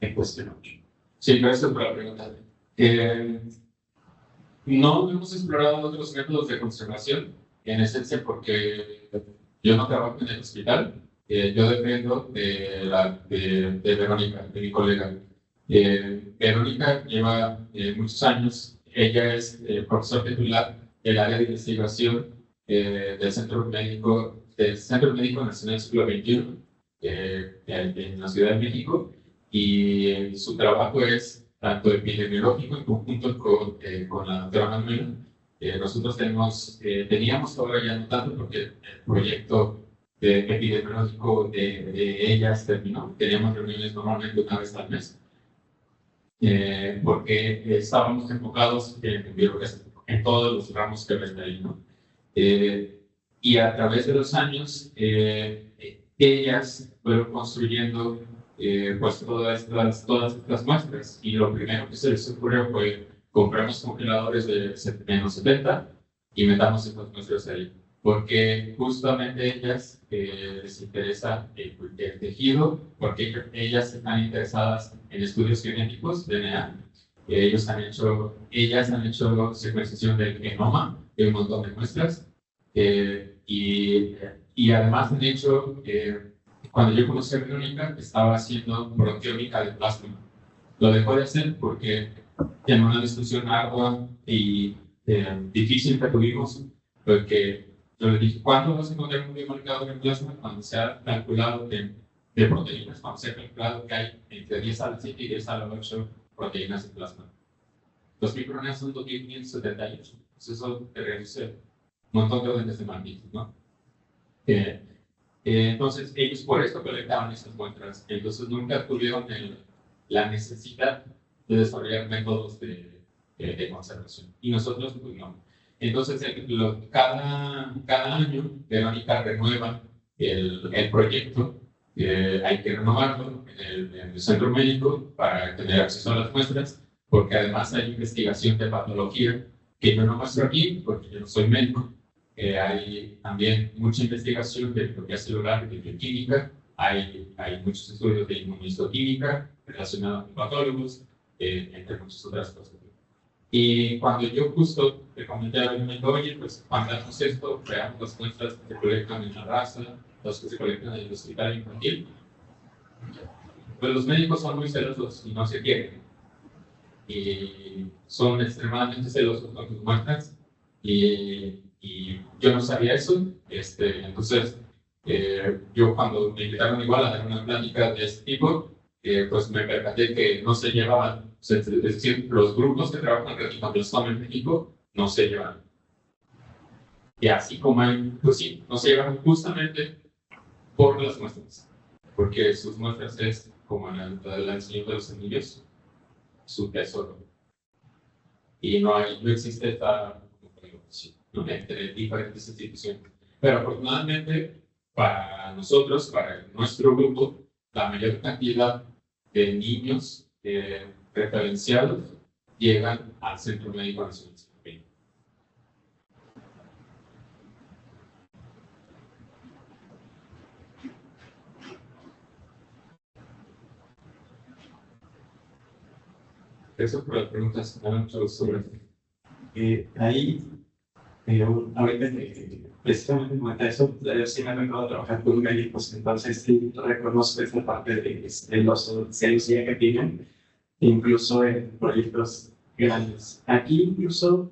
me cuestiona mucho. sí, gracias por la pregunta. No hemos explorado otros métodos de conservación, en esencia porque yo no trabajo en el hospital, yo dependo de Verónica, de mi colega. Verónica lleva muchos años, ella es profesor titular del área de investigación del Centro Médico Nacional del Siglo XXI en la Ciudad de México, y su trabajo es tanto epidemiológico en conjunto con la doctora Manuela. Nosotros teníamos, ahora ya no tanto porque el proyecto epidemiológico de ellas terminó. Teníamos reuniones normalmente una vez al mes, porque estábamos enfocados en todos los ramos que ven ahí, ¿no? Y a través de los años, ellas fueron construyendo pues todas estas muestras, y lo primero que se les ocurrió fue compramos congeladores de -70 y metamos estas muestras ahí, porque justamente ellas les interesa el tejido, porque ellas están interesadas en estudios genéticos, DNA. Ellas han hecho secuenciación del genoma de un montón de muestras, y además han hecho, cuando yo conocí a Verónica, estaba haciendo proteómica de plasma. Lo dejó de hacer porque en una discusión ardua y difícil que tuvimos, porque yo le dije, ¿cuándo vas a encontrar un biomarcador en plasma? Cuando se ha calculado de proteínas, cuando se ha calculado que hay entre 10 a la 7 y 10 a la 8 proteínas en plasma. Los microRNA son 2578, pues eso te reduce un montón de órdenes de magnitud, ¿no? Entonces, ellos por esto colectaban estas muestras. Entonces, nunca tuvieron la necesidad de desarrollar métodos de conservación. Y nosotros, pues no. Entonces, cada año, Verónica renueva el proyecto. Hay que renovarlo en el centro médico para tener acceso a las muestras, porque además hay investigación de patología que yo no muestro aquí, porque yo no soy médico. Hay también mucha investigación de biología celular y de bioquímica. Hay muchos estudios de inmunohistoquímica relacionados con patólogos, entre muchas otras cosas. Y cuando yo justo le comenté a Verónica, oye, pues cuando hagamos esto, veamos las muestras que se colectan en la raza, las que se colectan en el hospital infantil, pues los médicos son muy celosos y no se quieren. Y son extremadamente celosos con sus muestras. Y yo no sabía eso. Entonces, yo cuando me invitaron igual a dar una plática de este tipo, pues me percaté que no se llevaban O sea, es decir, los grupos que trabajan en retinoblastoma en México no se llevan. Y así como hay, pues sí, no se llevan justamente por las muestras. Porque sus muestras es, como en el enseñamiento de los niños, su tesoro. Y no existe esta comparación, ¿no?, entre diferentes instituciones. Pero afortunadamente, para nosotros, para nuestro grupo, la mayor cantidad de niños referenciados llegan al Centro Médico Nacional. Eso por las preguntas que me han hecho sobre Ahí, ahorita precisamente comenta eso, yo sí me he tocado trabajar con médicos, entonces sí reconozco esta parte de los celos que tienen, incluso en proyectos grandes. Aquí incluso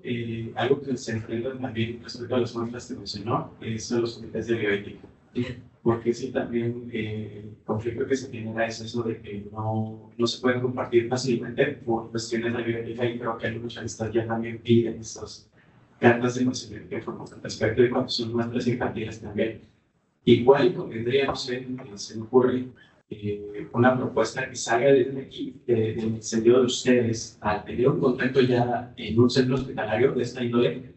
algo que se enfrenta también respecto a las muestras que mencionó, son los comités de bioética. Porque sí, también el conflicto que se genera es eso de que no se pueden compartir fácilmente por cuestiones de bioética, y creo que algunos revistas ya también piden esas cartas de conocimiento que forman al respecto, y cuando son muestras infantiles también. Igual convendría, no sé, se me ocurre una propuesta que salga desde aquí, en el sentido de ustedes, al tener un contacto ya en un centro hospitalario de esta índole,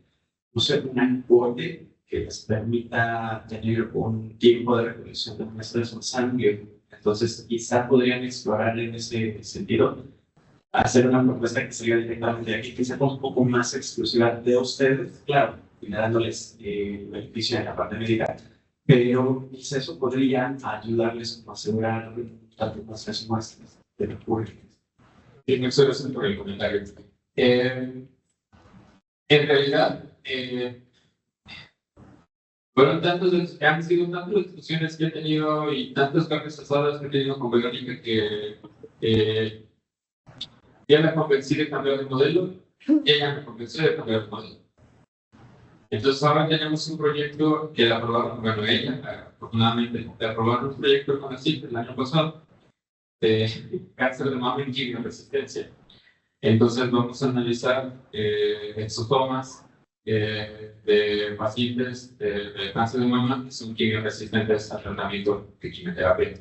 no sé, un aporte que les permita tener un tiempo de recolección de muestras de sangre. Entonces, quizá podrían explorar en ese sentido, hacer una propuesta que salga directamente de aquí, que sea un poco más exclusiva de ustedes, claro, generándoles beneficio en la parte médica, pero quizá eso podría ayudarles a asegurar tanto muestras y muestras de los públicos. Sí, muchas gracias por el comentario. En realidad, han sido tantas las discusiones que he tenido y tantas cartas pasadas que he tenido con Verónica que ya me convencí de cambiar de modelo, ella me convenció de cambiar de modelo. Entonces ahora tenemos un proyecto que la aprobaron, bueno, ella afortunadamente le aprobaron un proyecto con la CIP el año pasado de cáncer de mama en quimio-resistencia. Entonces vamos a analizar exosomas de pacientes de cáncer de mama que son quimio-resistentes al tratamiento de quimioterapia.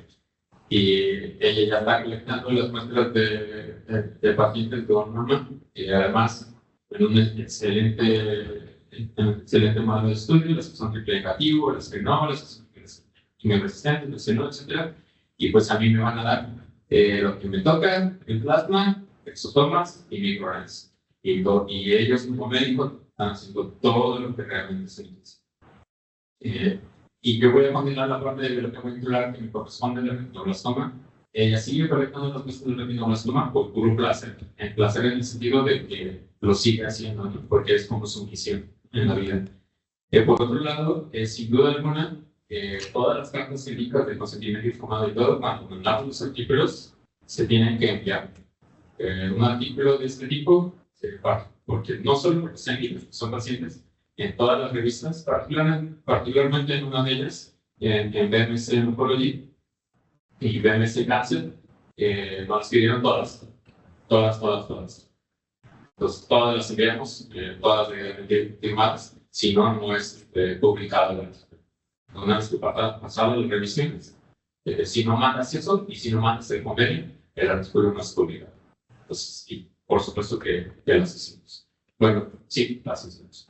Y ella ya está colectando las muestras de pacientes con mama, y además en un excelente modelo de estudio, las que son triple negativo, las que no, las que son quimio-resistentes, las que no, etc. Y pues a mí me van a dar lo que me toca, el plasma, exosomas y microRNAs. Y ellos como médicos están haciendo todo lo que realmente se necesita. Y yo voy a continuar la parte de biología molecular que me corresponde del retinoblastoma. Ella sigue colectando los muestras del retinoblastoma por puro placer. El placer en el sentido de que lo sigue haciendo, ¿no?, porque es como su misión en la vida. Por otro lado, sin duda alguna, todas las cartas clínicas de consentimiento informado y todo, cuando mandamos los artículos, se tienen que enviar. Un artículo de este tipo, porque no solo porque sean libros, son pacientes, en todas las revistas, particularmente en una de ellas, en BMS Oncology y BMS Cancer, nos pidieron todas. Entonces, todas las enviamos, todas legalmente firmadas, si no, no es publicado. Una vez que pasado las revisiones, si no mandas eso y si no mandas el convenio, el artículo no es publicado. Entonces, sí, por supuesto que las hicimos. Bueno, sí, las hicimos.